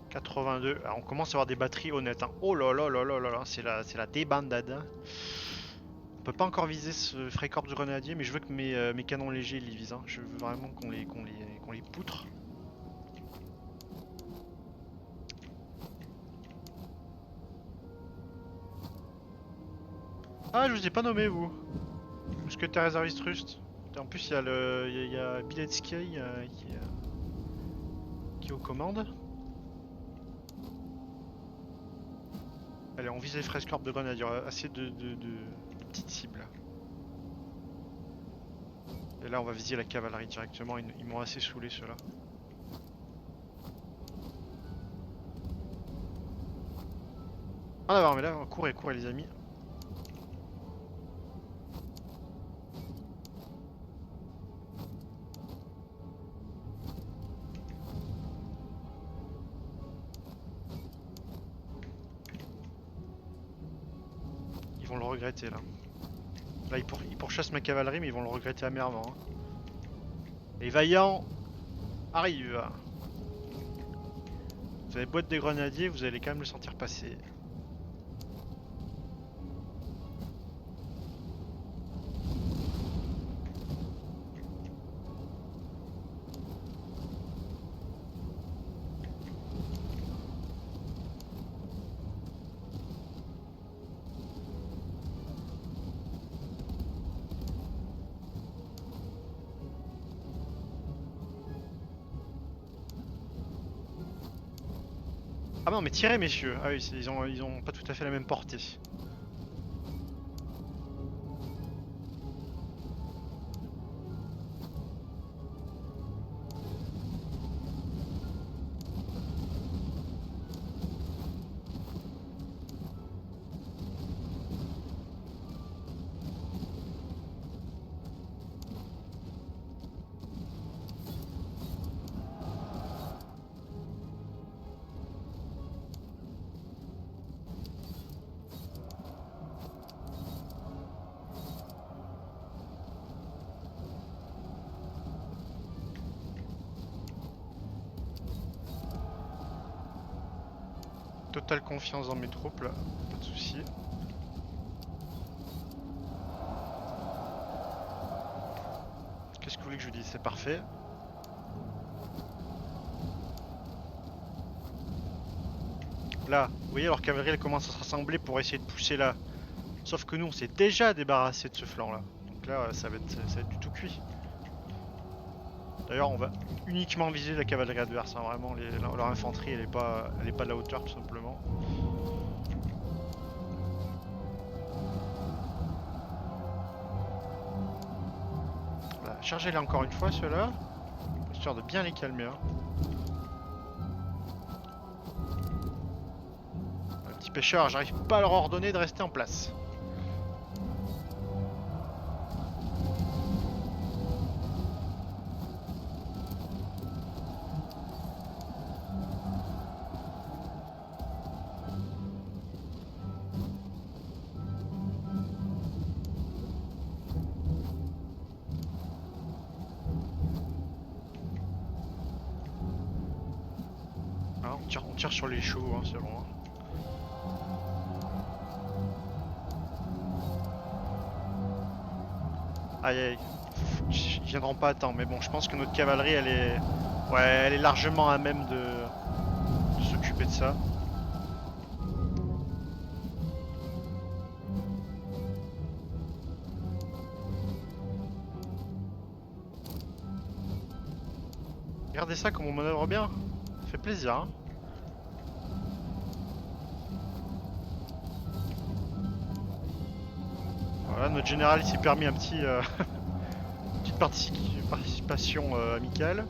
« 82. Alors, on commence à avoir des batteries honnêtes. Hein. Oh là là là là là là, c'est la débandade. Hein. On peut pas encore viser ce Freikorps du grenadier, mais je veux que mes canons légers les visent. Hein. Je veux vraiment qu'on les poutre. Ah, je vous ai pas nommé, vous. Mousquetaire réserviste Rust. En plus, il y a il y a Bilecki qui est aux commandes. Allez, on vise les fresques de grenades. Il y aura assez de petites cibles. Et là, on va viser la cavalerie directement. Ils m'ont assez saoulé, ceux-là. En avant, mais là, courez, courez, les amis. Ils vont le regretter, là. Là, ils pourchassent ma cavalerie, mais ils vont le regretter amèrement. Hein. Les vaillants arrivent. Vous avez boîte des grenadiers, vous allez quand même le sentir passer. Ah non, mais tirez, messieurs. Ah oui, ils ont pas tout à fait la même portée. Totale confiance dans mes troupes là, pas de soucis. Qu'est-ce que vous voulez que je vous dise? C'est parfait. Là, vous voyez, leur cavalerie elle commence à se rassembler pour essayer de pousser là. Sauf que nous on s'est déjà débarrassé de ce flanc là. Donc là ça va être du tout cuit. D'ailleurs on va uniquement viser la cavalerie adverse, hein. Vraiment leur infanterie elle est pas de la hauteur tout simplement. Voilà. Chargez-les encore une fois ceux-là, histoire de bien les calmer. Hein. Un petit pêcheur, j'arrive pas à leur ordonner de rester en place. Ah, on tire sur les chevaux, hein, c'est bon. Hein. Aïe aïe, ils viendront pas à temps, mais bon, je pense que notre cavalerie elle est. Ouais, elle est largement à même de s'occuper de ça. Regardez ça comme on manœuvre bien, ça fait plaisir. Hein. Voilà, notre général s'est permis un petit, petite participation amicale.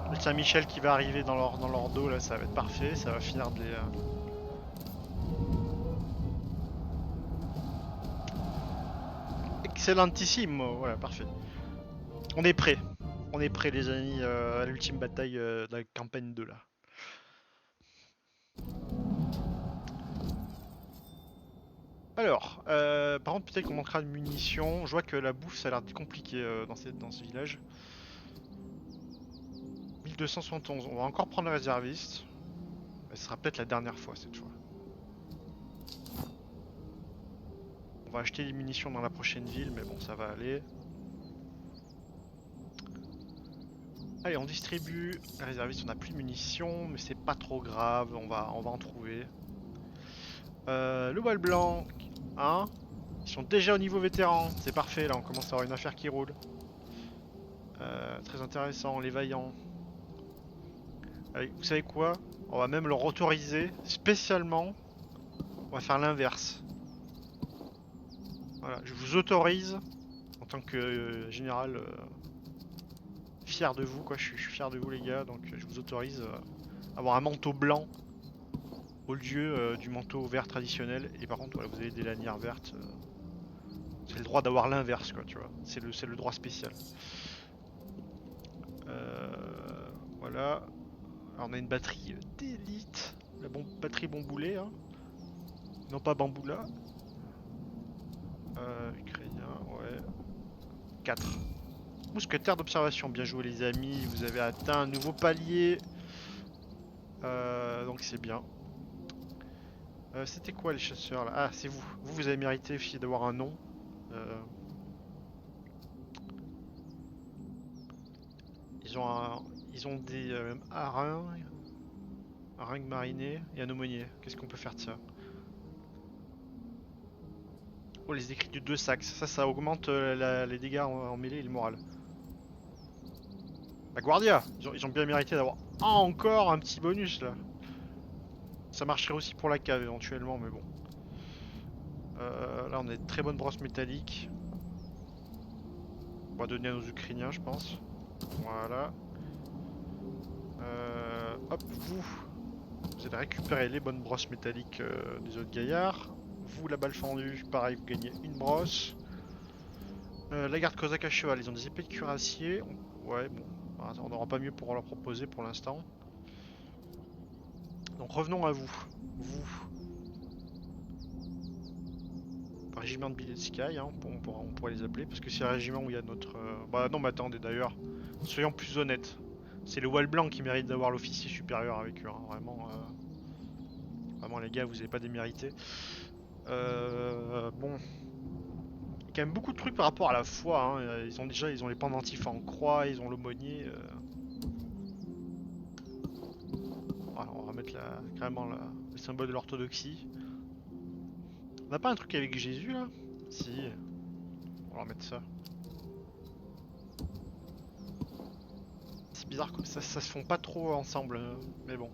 Le Saint-Michel qui va arriver dans leur dos là, ça va être parfait, ça va finir de les. Excellentissimo, voilà, parfait. On est prêt. On est prêt les amis à l'ultime bataille de la campagne 2 là. Alors, par contre peut-être qu'on manquera de munitions. Je vois que la bouffe ça a l'air compliqué dans ce village. 1271, on va encore prendre le réserviste. Ce sera peut-être la dernière fois cette fois. On va acheter des munitions dans la prochaine ville, mais bon ça va aller. Allez, on distribue. Les réservistes, on n'a plus de munitions, mais c'est pas trop grave, on va en trouver. Le voile blanc, hein? Ils sont déjà au niveau vétéran, c'est parfait là, on commence à avoir une affaire qui roule. Très intéressant, les vaillants. Allez, vous savez quoi? On va même leur autoriser, spécialement, on va faire l'inverse. Voilà, je vous autorise, en tant que général, fier de vous, quoi, je suis fier de vous les gars, donc je vous autorise à avoir un manteau blanc au lieu du manteau vert traditionnel. Et par contre, voilà, vous avez des lanières vertes. C'est le droit d'avoir l'inverse, quoi, tu vois. C'est le droit spécial. Voilà. Alors, on a une batterie d'élite. La batterie Bamboulet, hein. Non pas Bamboula. Ukrainien, ouais. 4. Mousquetaire d'observation. Bien joué, les amis. Vous avez atteint un nouveau palier. Donc, c'est bien. C'était quoi les chasseurs là? Ah, c'est vous. Vous avez mérité aussi d'avoir un nom. Euh, ils ont ils ont des haringues marinées et un aumônier. Qu'est-ce qu'on peut faire de ça? Oh, les écrits du 2 sax. Ça augmente les dégâts en mêlée et le moral. La Guardia, ils ont bien mérité d'avoir encore un petit bonus là. Ça marcherait aussi pour la cave éventuellement, mais bon. Là, on a de très bonnes brosses métalliques. On va donner à nos Ukrainiens, je pense. Voilà. Hop, vous allez récupérer les bonnes brosses métalliques des autres gaillards. Vous, la balle fendue, pareil, vous gagnez une brosse. La garde cosaque à cheval, ils ont des épées de cuirassier. Ouais, bon, on n'aura pas mieux pour leur proposer pour l'instant. Donc revenons à vous. Vous, régiment de Bielski, hein, on pourrait les appeler, parce que c'est un régiment où il y a notre... Bah non, mais attendez d'ailleurs, soyons plus honnêtes. C'est le Wall Blanc qui mérite d'avoir l'officier supérieur avec eux, hein. Vraiment, vraiment les gars, vous n'avez pas démérité. Bon, il y a quand même beaucoup de trucs par rapport à la foi, hein. Ils ont les pendentifs en croix, ils ont l'aumônier. Voilà, on va mettre carrément le symbole de l'orthodoxie. On n'a pas un truc avec Jésus là? Si, on va remettre ça. C'est bizarre que ça se font pas trop ensemble, mais bon.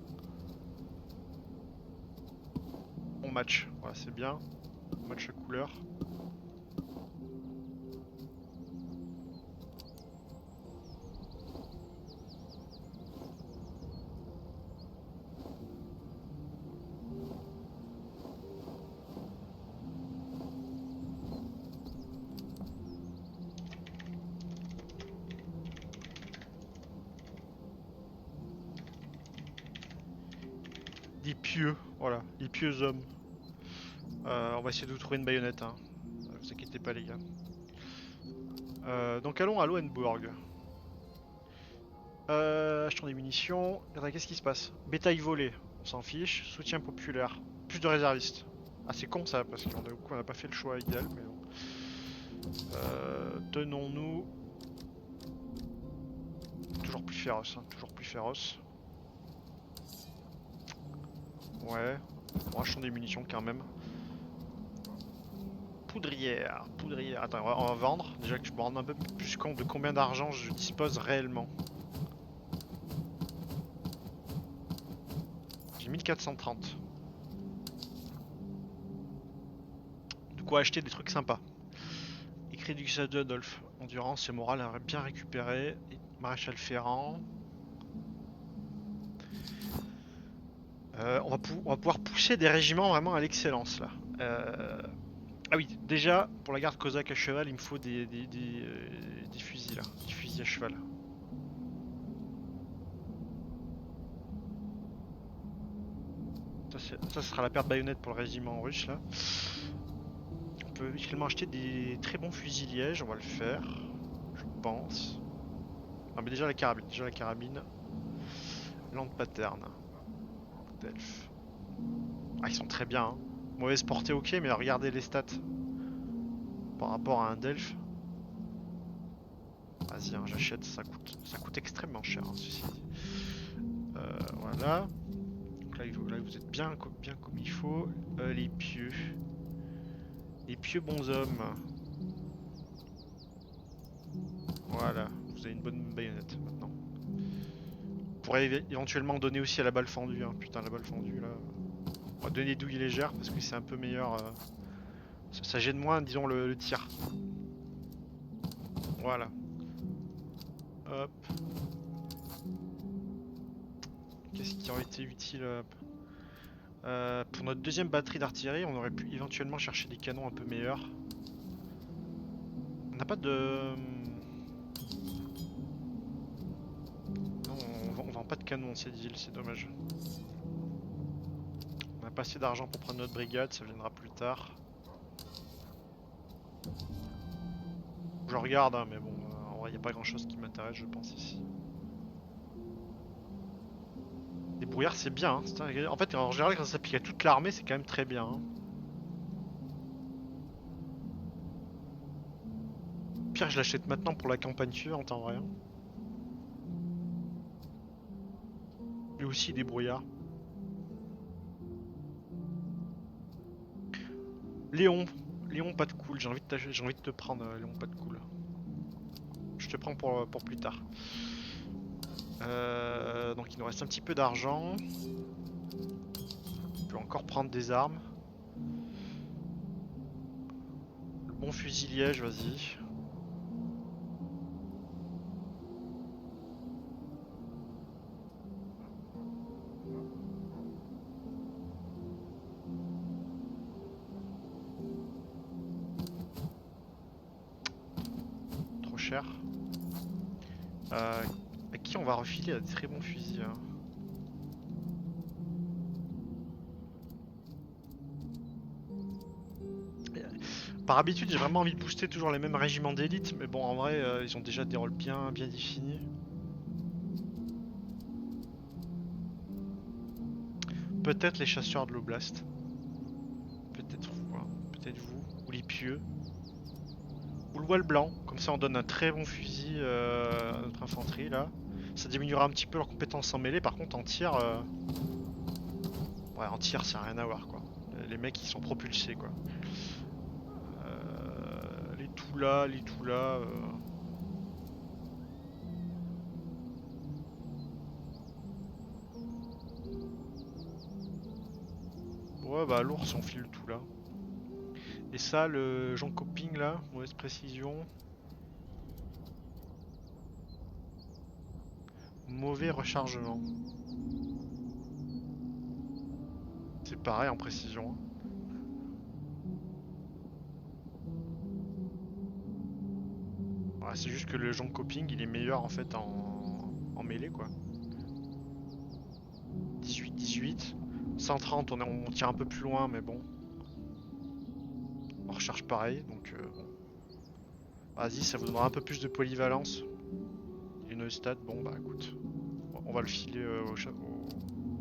On match, voilà, c'est bien. On match la couleur. Des pieux, voilà, les pieux hommes. On va essayer de vous trouver une baïonnette, hein. Vous inquiétez pas les gars. Donc allons à Lohenburg. Achetons des munitions. Attends, qu'est-ce qui se passe? Bétail volé, on s'en fiche. Soutien populaire. Plus de réservistes. Ah c'est con ça, parce qu'on n'a pas fait le choix idéal, mais bon. Tenons-nous. Toujours plus féroce, hein, toujours plus féroce. Ouais. Bon, achetons des munitions quand même. Poudrière, poudrière. Attends, on va vendre. Déjà que je me rends un peu plus compte de combien d'argent je dispose réellement. J'ai 1430. De quoi acheter des trucs sympas. Écrit du Xade Adolphe. Endurance et morale bien récupéré. Maréchal Ferrand. On va pouvoir pousser des régiments vraiment à l'excellence là. Ah oui, déjà, pour la garde cosaque à cheval, il me faut des fusils là. Des fusils à cheval. Ça sera la paire de baïonnettes pour le régiment russe là. On peut également acheter des très bons fusils liège, on va le faire. Je pense. Ah mais déjà la carabine. Déjà la carabine. Lande pattern. Delph. Ah ils sont très bien, hein. Mauvaise portée ok, mais regardez les stats. Par rapport à un Delph. Ah, Vas-y, hein, j'achète, ça coûte extrêmement cher, hein, ceci dit. Voilà. Donc là, vous êtes bien comme il faut. Les pieux. Les pieux bonshommes. Voilà, vous avez une bonne baïonnette maintenant. Vous pourrez éventuellement donner aussi à la balle fendue. Hein. Putain, la balle fendue là. On va donner douille légère parce que c'est un peu meilleur. Ça gêne moins, disons, le tir. Voilà. Hop. Qu'est-ce qui aurait été utile pour notre deuxième batterie d'artillerie, on aurait pu éventuellement chercher des canons un peu meilleurs. On n'a pas de... Non, on vend pas de canons cette ville, c'est dommage. On n'a pas assez d'argent pour prendre notre brigade, ça viendra plus tard. Je regarde, hein, mais bon, en vrai, il n'y a pas grand chose qui m'intéresse, je pense, ici. Les brouillards, c'est bien. Hein. En fait, en général, quand ça s'applique à toute l'armée, c'est quand même très bien. Hein. Pire, je l'achète maintenant pour la campagne suivante, en vrai. Hein. Lui aussi, des brouillards. Léon, Léon, pas de cool. J'ai envie de te prendre, Léon, pas de cool. Je te prends pour plus tard. Donc il nous reste un petit peu d'argent. On peut encore prendre des armes. Le bon fusil liège, vas-y. Trop cher. À qui on va refiler un très bon fusil hein. Par habitude, j'ai vraiment envie de booster toujours les mêmes régiments d'élite, mais bon, en vrai, ils ont déjà des rôles bien définis. Peut-être les chasseurs de l'Oblast. Peut-être vous, hein. Peut-être vous, ou les pieux. Ou le voile blanc, comme ça on donne un très bon fusil à notre infanterie là. Ça diminuera un petit peu leurs compétences en mêlée, par contre en tir... Ouais, en tir ça n'a rien à voir quoi. Les mecs ils sont propulsés quoi. Les tout là, les tout là... Ouais bah l'ours on file tout là. Et ça le Jean Coping là, mauvaise précision. Mauvais rechargement. C'est pareil en précision. Ouais, c'est juste que le Jean Coping il est meilleur en fait en mêlée quoi. 18. 130 on tire un peu plus loin mais bon. On recharge pareil donc bon. Vas-y ça vous donnera un peu plus de polyvalence. Une stat, bon bah écoute. On va le filer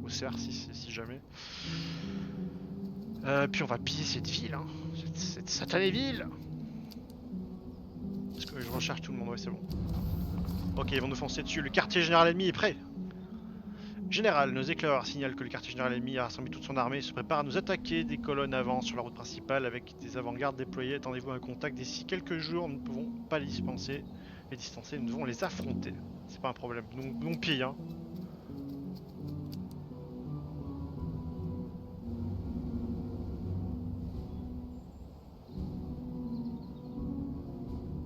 au cerf si jamais. Puis on va piller cette ville hein. Cette satanée ville. Est-ce que je recherche tout le monde? Ouais c'est bon. Ok ils vont nous foncer dessus. Le quartier général ennemi est prêt. Général, nos éclaireurs signalent que le quartier général ennemi a rassemblé toute son armée et se prépare à nous attaquer. Des colonnes avancent sur la route principale avec des avant-gardes déployés. Attendez-vous à un contact d'ici quelques jours. Nous ne pouvons pas les distancer. Nous devons les affronter. C'est pas un problème. Nous on pille hein.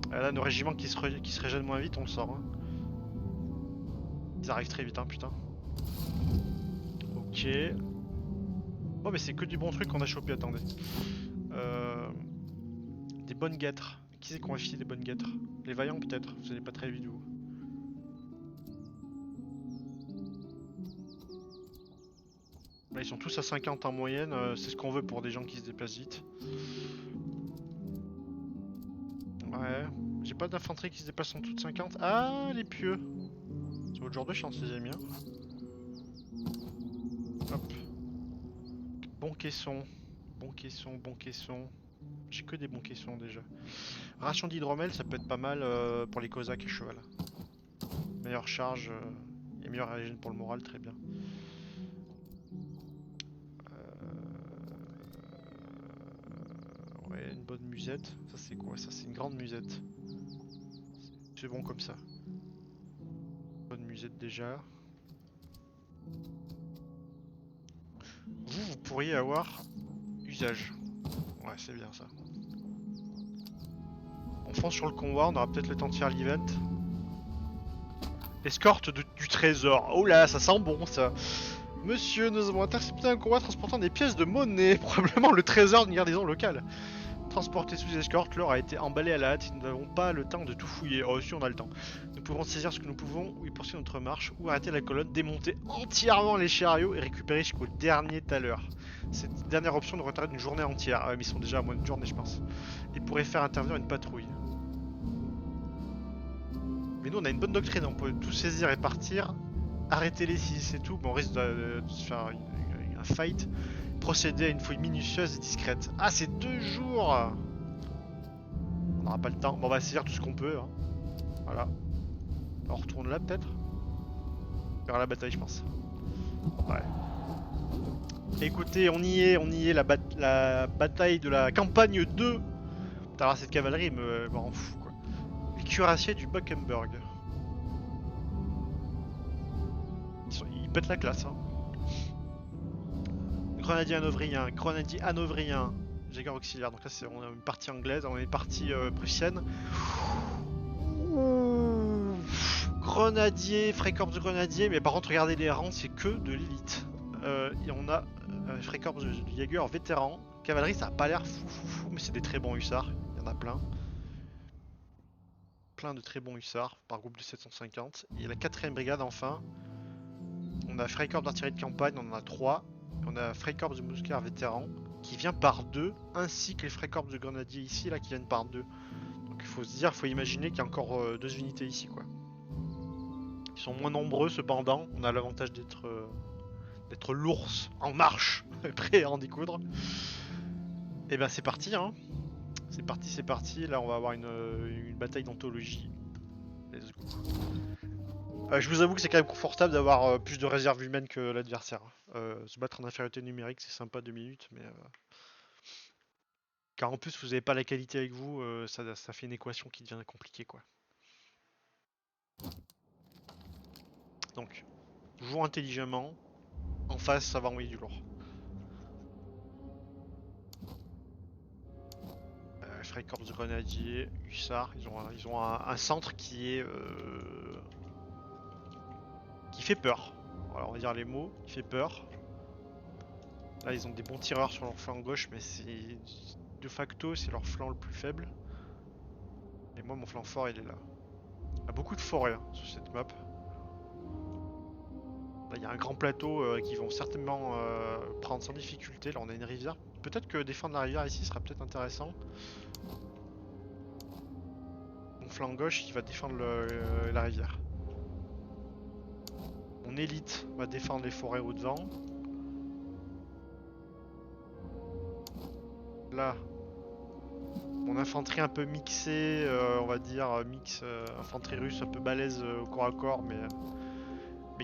Là nos régiments qui se régènent moins vite on le sort hein. Ils arrivent très vite hein putain. Ok. Oh mais c'est que du bon truc qu'on a chopé, attendez. Des bonnes guêtres. Qui c'est qu'on va filer des bonnes guêtres? Les vaillants peut-être, vous allez pas très vite vous. Là ils sont tous à 50 en moyenne, c'est ce qu'on veut pour des gens qui se déplacent vite. Ouais, j'ai pas d'infanterie qui se déplace en tout de 50. Ah les pieux. C'est votre genre de chance les amis. Hein. Hop. Bon caisson. Bon caisson, bon caisson. J'ai que des bons questions déjà. Ration d'hydromel, ça peut être pas mal pour les Cosaques et cheval. Meilleure charge et meilleure régène pour le moral, très bien. Ouais, une bonne musette. Ça c'est quoi ça? C'est une grande musette. C'est bon comme ça. Bonne musette déjà. Vous pourriez avoir usage. Ouais, c'est bien ça. On fonce sur le convoi, on aura peut-être le temps de faire l'event. Escorte du trésor. Oh là, ça sent bon ça. Monsieur, nous avons intercepté un convoi transportant des pièces de monnaie, probablement le trésor d'une garnison locale. Transporté sous escorte, l'or a été emballé à la hâte et nous n'avons pas le temps de tout fouiller. Oh si, on a le temps. Nous pouvons saisir ce que nous pouvons, ou poursuivre notre marche, ou arrêter la colonne, démonter entièrement les chariots et récupérer jusqu'au dernier taleur. Cette dernière option nous retarde une journée entière. Ah, mais ils sont déjà à moins d'une journée, je pense. Et pourrait faire intervenir une patrouille. Mais nous, on a une bonne doctrine, on peut tout saisir et partir. Arrêtez-les si c'est tout, mais on risque de se faire un fight. Procéder à une fouille minutieuse et discrète. Ah, c'est 2 jours! On n'aura pas le temps. Bon, on va saisir tout ce qu'on peut. Hein. Voilà. On retourne là, peut-être? Vers la bataille, je pense. Ouais. Écoutez, on y est, la bataille de la campagne 2. Alors, cette cavalerie me rend fou, quoi. Les cuirassiers du Buckenberg. Ils pètent la classe, hein. Grenadier hanovrien, Jäger auxiliaire. Donc là, on a une partie anglaise, on a une partie prussienne. Ouh. Grenadier, Freikorps de grenadier, mais par contre, regardez les rangs, c'est que de l'élite. Et on a Freikorps de Jäger vétéran. Cavalerie, ça a pas l'air fou, mais c'est des très bons hussards. Il y en a plein. Plein de très bons hussards par groupe de 750. Et la 4ème brigade, enfin. On a Freikorps d'artillerie de campagne, on en a 3. On a Freikorps de mousquetaires vétérans qui vient par 2, ainsi que les Freikorps de grenadiers ici là qui viennent par 2. Donc il faut se dire, il faut imaginer qu'il y a encore 2 unités ici quoi. Ils sont moins nombreux cependant, on a l'avantage d'être l'ours en marche, prêt à en découdre. Et ben c'est parti hein. C'est parti, là on va avoir une bataille d'anthologie. Let's go. Je vous avoue que c'est quand même confortable d'avoir plus de réserve humaine que l'adversaire. Se battre en infériorité numérique, c'est sympa 2 minutes, mais car en plus vous n'avez pas la qualité avec vous, ça fait une équation qui devient compliquée quoi. Donc, jouons intelligemment. En face, ça va envoyer du lourd. Freikorps de grenadiers, hussards, ils ont un centre qui fait peur. Voilà, on va dire les mots, qui fait peur. Là, ils ont des bons tireurs sur leur flanc gauche, mais c'est de facto, c'est leur flanc le plus faible. Et moi, mon flanc fort, il est là. Il y a beaucoup de forêts hein, sur cette map. Là, il y a un grand plateau qui vont certainement prendre sans difficulté. Là, on a une rivière. Peut-être que défendre la rivière ici sera peut-être intéressant. Mon flanc gauche, il va défendre la rivière. Mon élite va défendre les forêts au-devant. Là, mon infanterie un peu mixée, on va dire mix infanterie russe un peu balèze au corps à corps, mais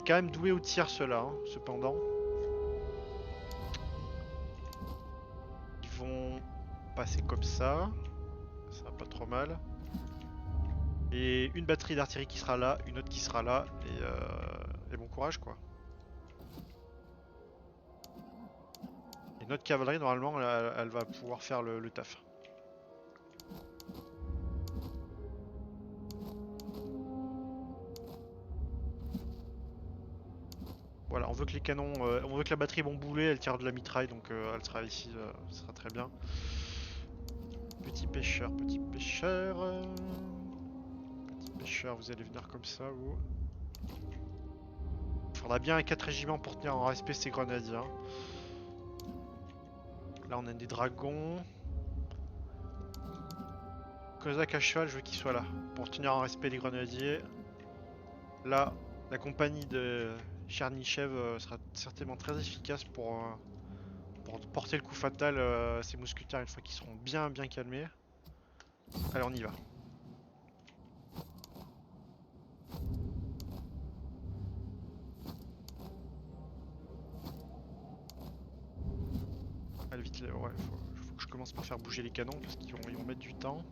quand même doué au tir ceux-là, hein, cependant. Ils vont passer comme ça, ça va pas trop mal. Et une batterie d'artillerie qui sera là, une autre qui sera là, et bon courage quoi. Et notre cavalerie normalement elle va pouvoir faire le taf. Voilà, on veut que les canons, on veut que la batterie bomboulet, elle tire de la mitraille, donc elle sera ici, ça sera très bien. Petit pêcheur, petit pêcheur. Petit pêcheur, vous allez venir comme ça, vous. Il faudra bien un 4 régiments pour tenir en respect ces grenadiers. Hein. Là, on a des dragons. Cosaque à cheval, je veux qu'il soit là pour tenir en respect les grenadiers. Là, la compagnie de Chernichev sera certainement très efficace pour pour porter le coup fatal à ces mousquetaires une fois qu'ils seront bien calmés. Allez, on y va. Allez vite, ouais, faut que je commence par faire bouger les canons parce ils vont mettre du temps.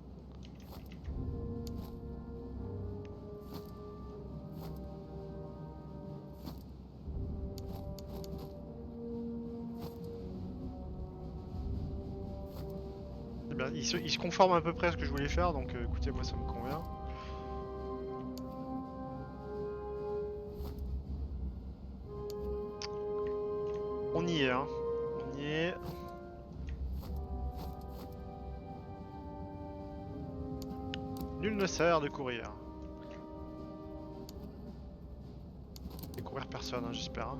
Eh bien, ils se conforment à peu près à ce que je voulais faire, donc écoutez, moi ça me convient. On y est, hein. On y est. Nul ne sert de courir. Et courir personne, hein, j'espère. Hein.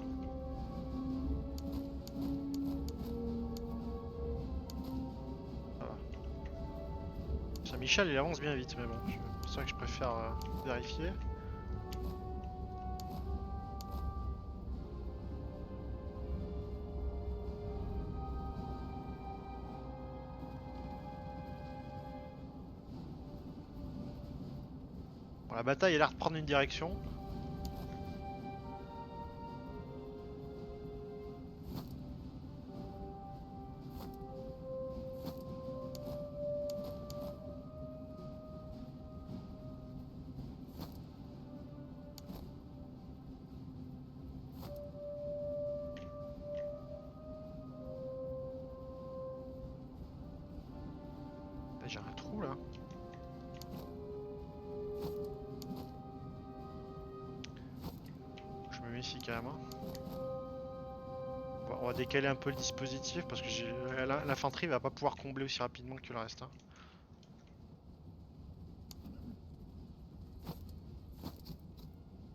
Ça va. Saint-Michel, il avance bien vite, mais bon, c'est ça que je préfère vérifier. Bon, la bataille a l'air de prendre une direction. J'ai un trou là. Je me méfie quand même. Hein. On va décaler un peu le dispositif parce que l'infanterie va pas pouvoir combler aussi rapidement que le reste. Hein.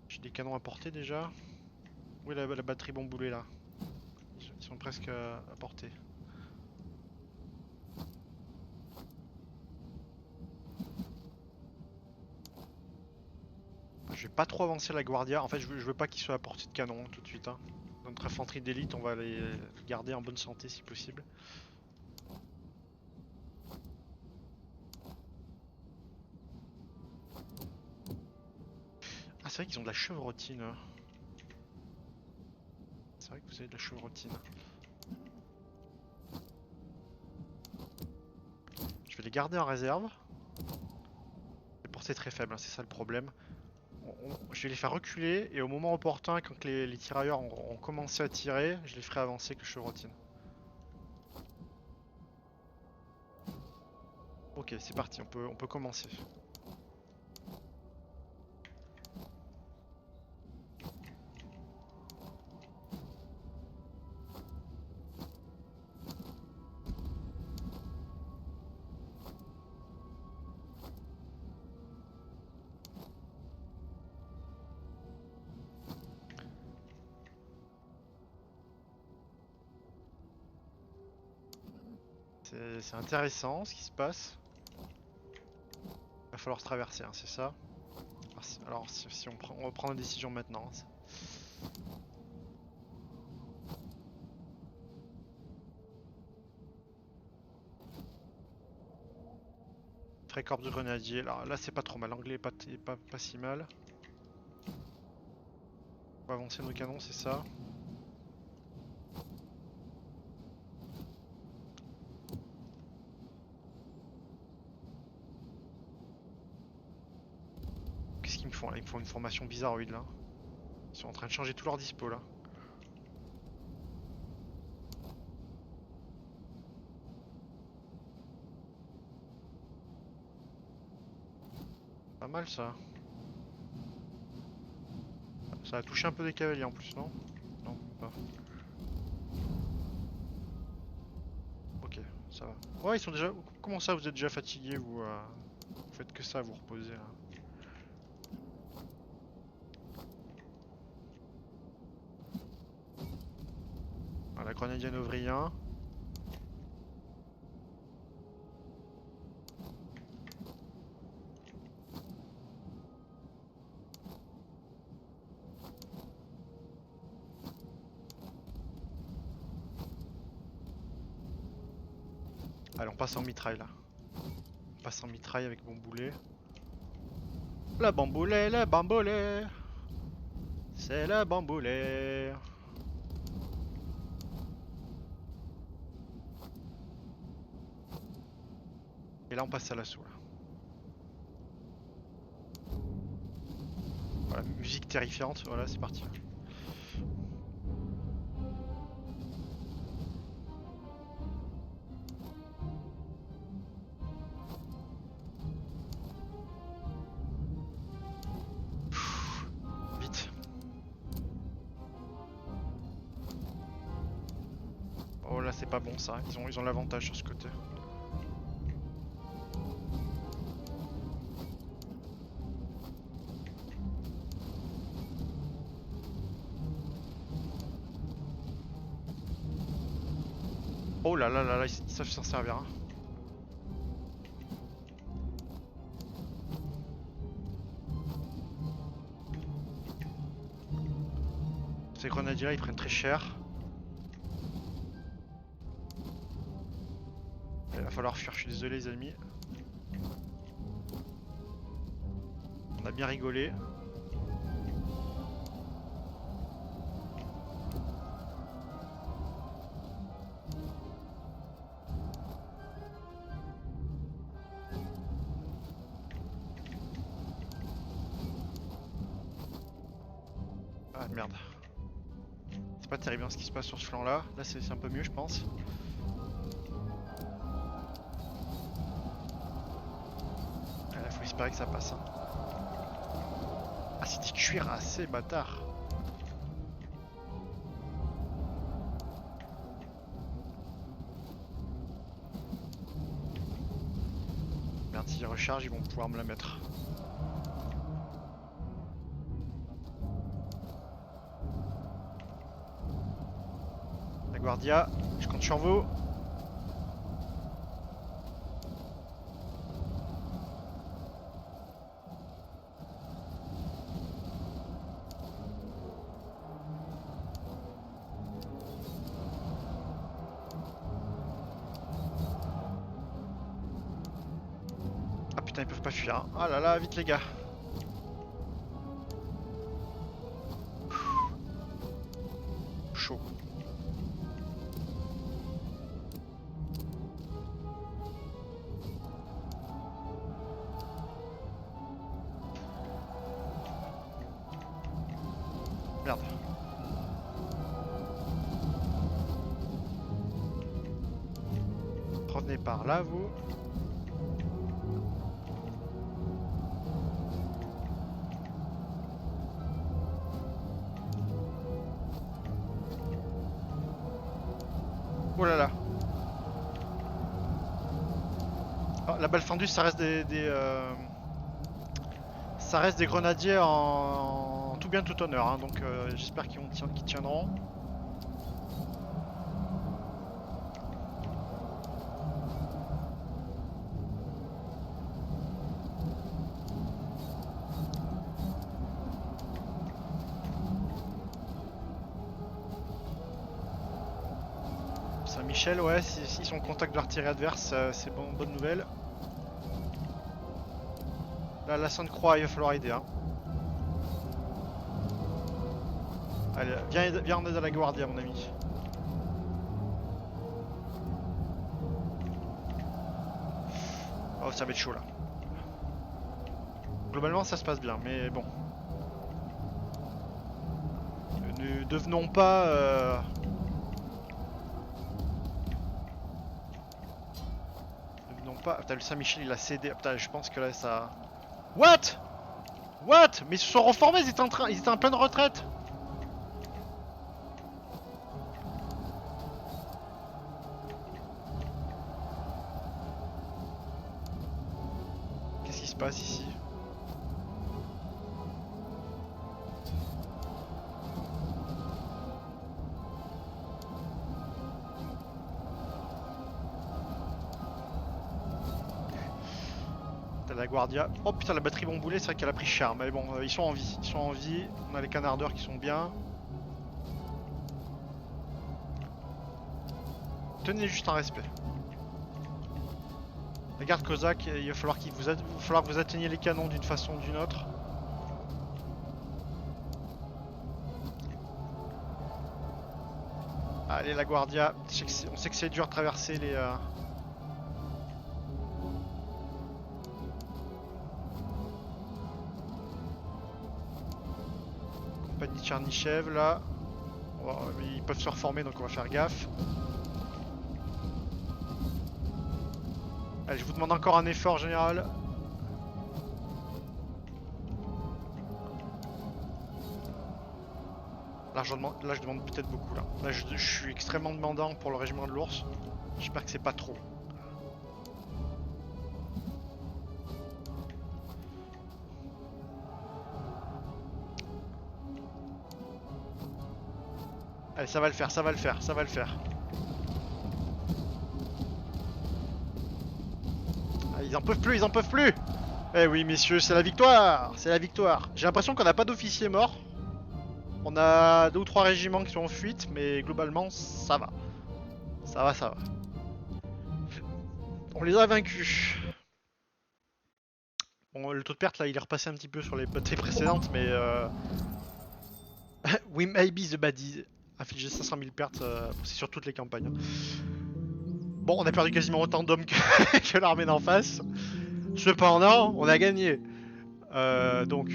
J'ai des canons à portée déjà. Où est la batterie bomboulée là? Ils sont presque à portée. Je vais pas trop avancer la Guardia. En fait, je veux pas qu'ils soient à portée de canon hein, tout de suite. Hein. Notre infanterie d'élite, on va les garder en bonne santé si possible. Ah, c'est vrai qu'ils ont de la chevrotine. C'est vrai que vous avez de la chevrotine. Je vais les garder en réserve. Les portées très faibles, hein, c'est ça le problème. Je vais les faire reculer et au moment opportun, quand les tirailleurs ont commencé à tirer, je les ferai avancer avec le chevrotine. Ok, c'est parti, on peut commencer. C'est intéressant ce qui se passe. Il va falloir se traverser, hein, c'est ça. Alors si on reprend la décision maintenant. Frécorps de grenadier, là c'est pas trop mal, l'anglais est pas si mal. On va avancer nos canons, c'est ça. Qu'est-ce qu'ils me font là? Ils me font une formation bizarroïde là. Ils sont en train de changer tout leur dispo là. Pas mal ça. Ça a touché un peu des cavaliers en plus, non? Non, pas. Ok, ça va. Ouais, ils sont déjà... Comment ça, vous êtes déjà fatigués, vous Vous faites que ça, vous reposez là. Voilà, grenadier novrien. Allez, on passe en mitraille là. On passe en mitraille avec mon boulet. La bamboulée, la bamboulée. C'est la bamboulée. Et là on passe à l'assaut là. Voilà, musique terrifiante, voilà c'est parti. Vite. Oh là c'est pas bon ça, ils ont l'avantage sur ce côté. Oh là là là là, ils savent s'en servir. Hein. Ces grenadiers là ils prennent très cher. Il va falloir fuir, je suis désolé les amis. On a bien rigolé. Ah merde. C'est pas terrible hein, ce qui se passe sur ce flanc là. Là c'est un peu mieux je pense. Ah, là faut espérer que ça passe. Hein. Ah c'est des cuirassés bâtard. Merde s'ils rechargent ils vont pouvoir me la mettre. Guardia, je compte sur vous. Ah putain, ils peuvent pas fuir. Hein. Ah là là, vite les gars. Chaud. Merde. Revenez par là, vous. Oh là là. Oh, la balle fendue, ça reste ça reste des grenadiers en tout bien tout honneur, hein, donc j'espère qu'ils tiendront. Saint-Michel, ouais, s'ils sont en contact de l'artillerie adverse, c'est bonne nouvelle. Là, la Sainte-Croix, il va falloir aider. Hein. Allez, viens en aide à la Guardia, mon ami. Oh, ça va être chaud là. Globalement, ça se passe bien, mais bon. Ne devenons pas... Pas... Putain, le Saint-Michel il a cédé. Putain, je pense que là ça. What? Mais ils se sont reformés, ils étaient en pleine retraite. Qu'est-ce qui se passe ici? La Guardia. Oh putain, la batterie bomboulet, c'est vrai qu'elle a pris cher. Mais bon, ils sont en vie. Ils sont en vie. On a les canardeurs qui sont bien. Tenez juste un respect. La garde cosaque, il va falloir, va falloir que vous atteigniez les canons d'une façon ou d'une autre. Allez, la Guardia. On sait que c'est dur de traverser les... compagnie de Tchernychev, là. Oh, ils peuvent se reformer, donc on va faire gaffe. Allez, je vous demande encore un effort général. Là, je demande peut-être beaucoup. Là je suis extrêmement demandant pour le régiment de l'ours. J'espère que c'est pas trop. Allez, ça va le faire, ça va le faire, ça va le faire. Ah, ils en peuvent plus, ils en peuvent plus. Eh oui, messieurs, c'est la victoire, c'est la victoire. J'ai l'impression qu'on n'a pas d'officiers morts. On a 2 ou 3 régiments qui sont en fuite, mais globalement, ça va. Ça va, ça va. On les a vaincus. Bon, le taux de perte, là, il est repassé un petit peu sur les batailles précédentes, mais... We may be the baddies. Infliger 500 000 pertes, c'est sur toutes les campagnes. Bon, on a perdu quasiment autant d'hommes que l'armée d'en face. Cependant, on a gagné. Donc,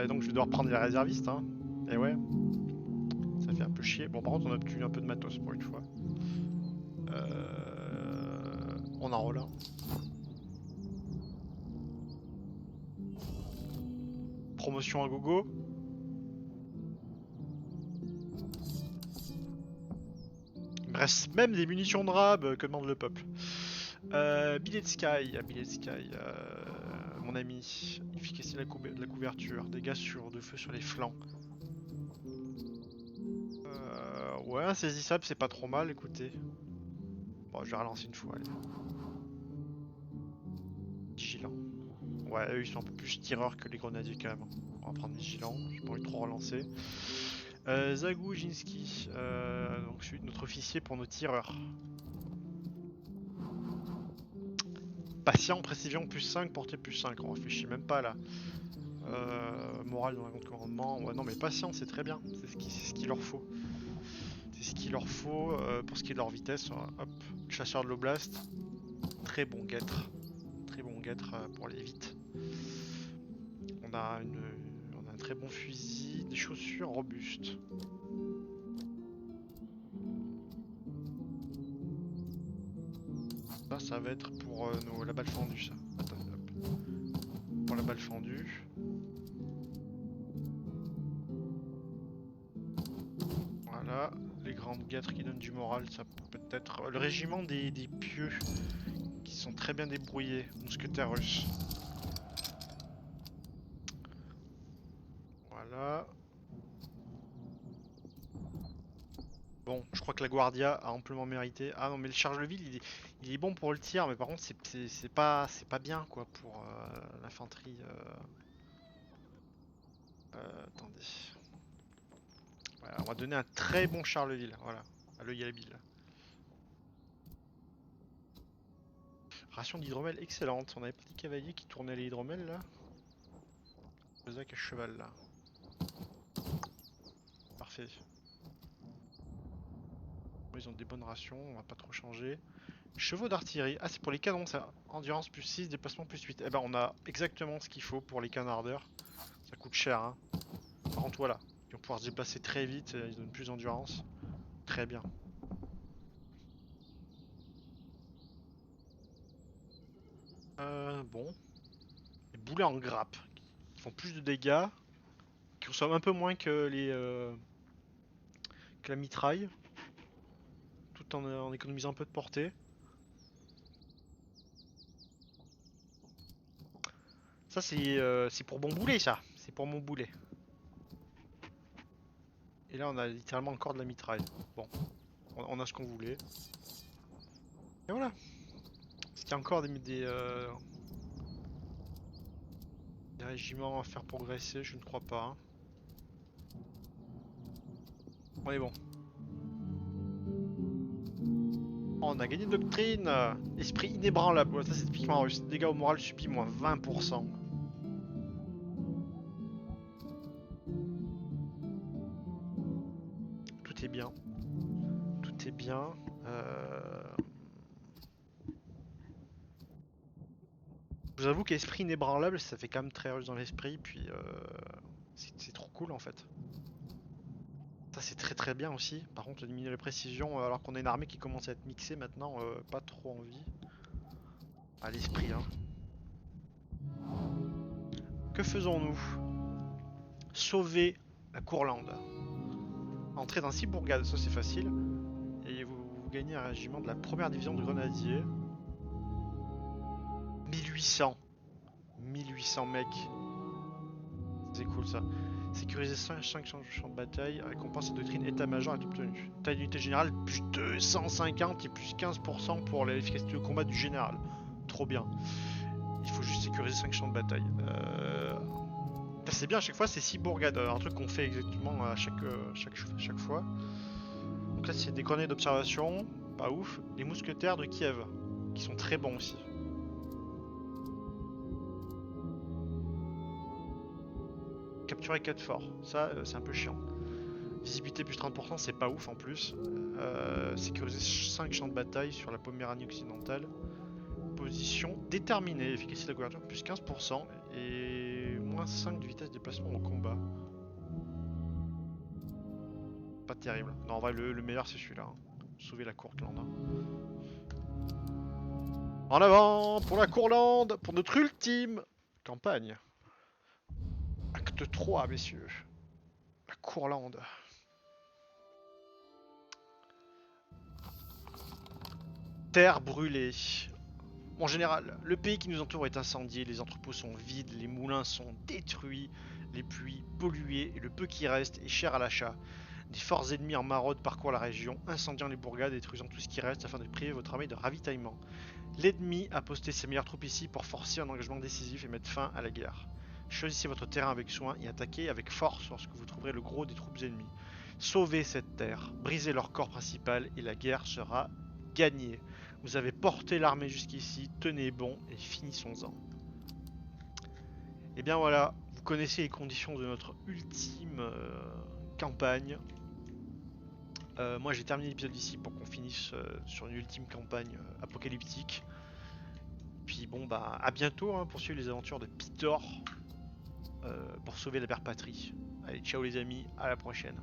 donc je vais devoir prendre les réservistes. Hein. Et ouais, ça fait un peu chier. Bon, par contre, on a obtenu un peu de matos pour une fois. On enrôle. Hein. Promotion à gogo. Il me reste même des munitions de rab que demande le peuple. Billet de Sky, mon ami, efficacité de la couverture, dégâts de feu sur les flancs. Ouais, insaisissable, c'est pas trop mal, écoutez. Bon, je vais relancer une fois, allez. Vigilant. Ouais, eux ils sont un peu plus tireurs que les grenadiers quand même. On va prendre vigilant, j'ai pas envie de trop relancer. Zagujinski, donc celui de notre officier pour nos tireurs. Patient, précision plus 5, portée plus 5, on réfléchit même pas là. Morale dans un compte commandement, ouais non mais patient c'est très bien, c'est ce qu'il leur faut. C'est ce qu'il leur faut pour ce qui est de leur vitesse. Hop, chasseur de l'oblast, très bon guêtre pour aller vite. On a un très bon fusil, des chaussures robustes. Ça va être pour la balle fendue ça. Attends, hop. Pour la balle fendue. Voilà, les grandes guêtres qui donnent du moral, ça peut être le régiment des pieux qui sont très bien débrouillés, mousquetaires russes. Voilà. Bon, je crois que la Guardia a amplement mérité. Ah non, mais le charge-le-ville, il est bon pour le tir, mais par contre, c'est pas bien quoi pour l'infanterie. Attendez. Voilà, on va donner un très bon Charleville, voilà, à l'œil habile. Ration d'hydromel excellente. On avait pas des cavaliers qui tournaient les hydromel là. Cosaque à cheval là. Parfait. Ils ont des bonnes rations, on va pas trop changer. Chevaux d'artillerie. Ah, c'est pour les canons ça. Endurance plus 6, déplacement plus 8. Eh ben, on a exactement ce qu'il faut pour les canardeurs. Ça coûte cher, hein. Par contre, voilà. Ils vont pouvoir se déplacer très vite, ils donnent plus d'endurance. Très bien. Bon. Les boulets en grappe. Qui font plus de dégâts. Qui consomment un peu moins que que la mitraille. Tout en économisant un peu de portée. Ça, c'est pour mon boulet, ça. C'est pour mon boulet. Et là, on a littéralement encore de la mitraille. Bon, on a ce qu'on voulait. Et voilà. Est-ce qu'il y a encore des régiments à faire progresser? Je ne crois pas. Hein. On est bon. On a gagné doctrine. Esprit inébranlable. Ouais, ça c'est typiquement russe. Dégâts au moral subis moins 20%. Tout est bien. Tout est bien. Je vous avoue qu'esprit inébranlable, ça fait quand même très russe dans l'esprit. Puis c'est trop cool en fait. Ça c'est très très bien aussi. Par contre, diminuer la précision alors qu'on a une armée qui commence à être mixée maintenant, pas trop envie. À l'esprit, hein. Que faisons-nous? Sauver la Courlande. Entrer dans 6 bourgades, ça c'est facile. Et vous gagnez un régiment de la première division de grenadiers. 1800. 1800 mecs. C'est cool ça. Sécuriser 5 champs de bataille. Récompense de doctrine état-major est obtenue. Taille d'unité générale plus 250 et plus 15% pour l'efficacité de combat du général. Trop bien. Il faut juste sécuriser 5 champs de bataille. C'est bien, à chaque fois c'est 6 bourgades. Un truc qu'on fait exactement à chaque fois. Donc là c'est des grenades d'observation. Pas ouf. Les mousquetaires de Kiev. Qui sont très bons aussi. Capturer 4 forts, ça c'est un peu chiant. Visibilité plus 30%, c'est pas ouf en plus. Sécuriser 5 champs de bataille sur la Poméranie occidentale. Position déterminée, efficacité de la couverture plus 15% et moins 5 de vitesse de déplacement au combat. Pas terrible. Non, en vrai, le meilleur c'est celui-là. Hein. Sauver la Courlande. En avant pour la Courlande, pour notre ultime campagne. Acte 3, messieurs. La Courlande. Terre brûlée. En général, le pays qui nous entoure est incendié, les entrepôts sont vides, les moulins sont détruits, les puits pollués et le peu qui reste est cher à l'achat. Des forces ennemies en maraude parcourent la région, incendiant les bourgades et détruisant tout ce qui reste afin de priver votre armée de ravitaillement. L'ennemi a posté ses meilleures troupes ici pour forcer un engagement décisif et mettre fin à la guerre. Choisissez votre terrain avec soin et attaquez avec force lorsque vous trouverez le gros des troupes ennemies. Sauvez cette terre, brisez leur corps principal et la guerre sera gagnée. Vous avez porté l'armée jusqu'ici, tenez bon et finissons-en. Et bien voilà, vous connaissez les conditions de notre ultime campagne. Moi j'ai terminé l'épisode ici pour qu'on finisse sur une ultime campagne apocalyptique. Puis bon bah à bientôt hein, pour suivre les aventures de Pitor pour sauver la mère patrie. Allez ciao les amis, à la prochaine.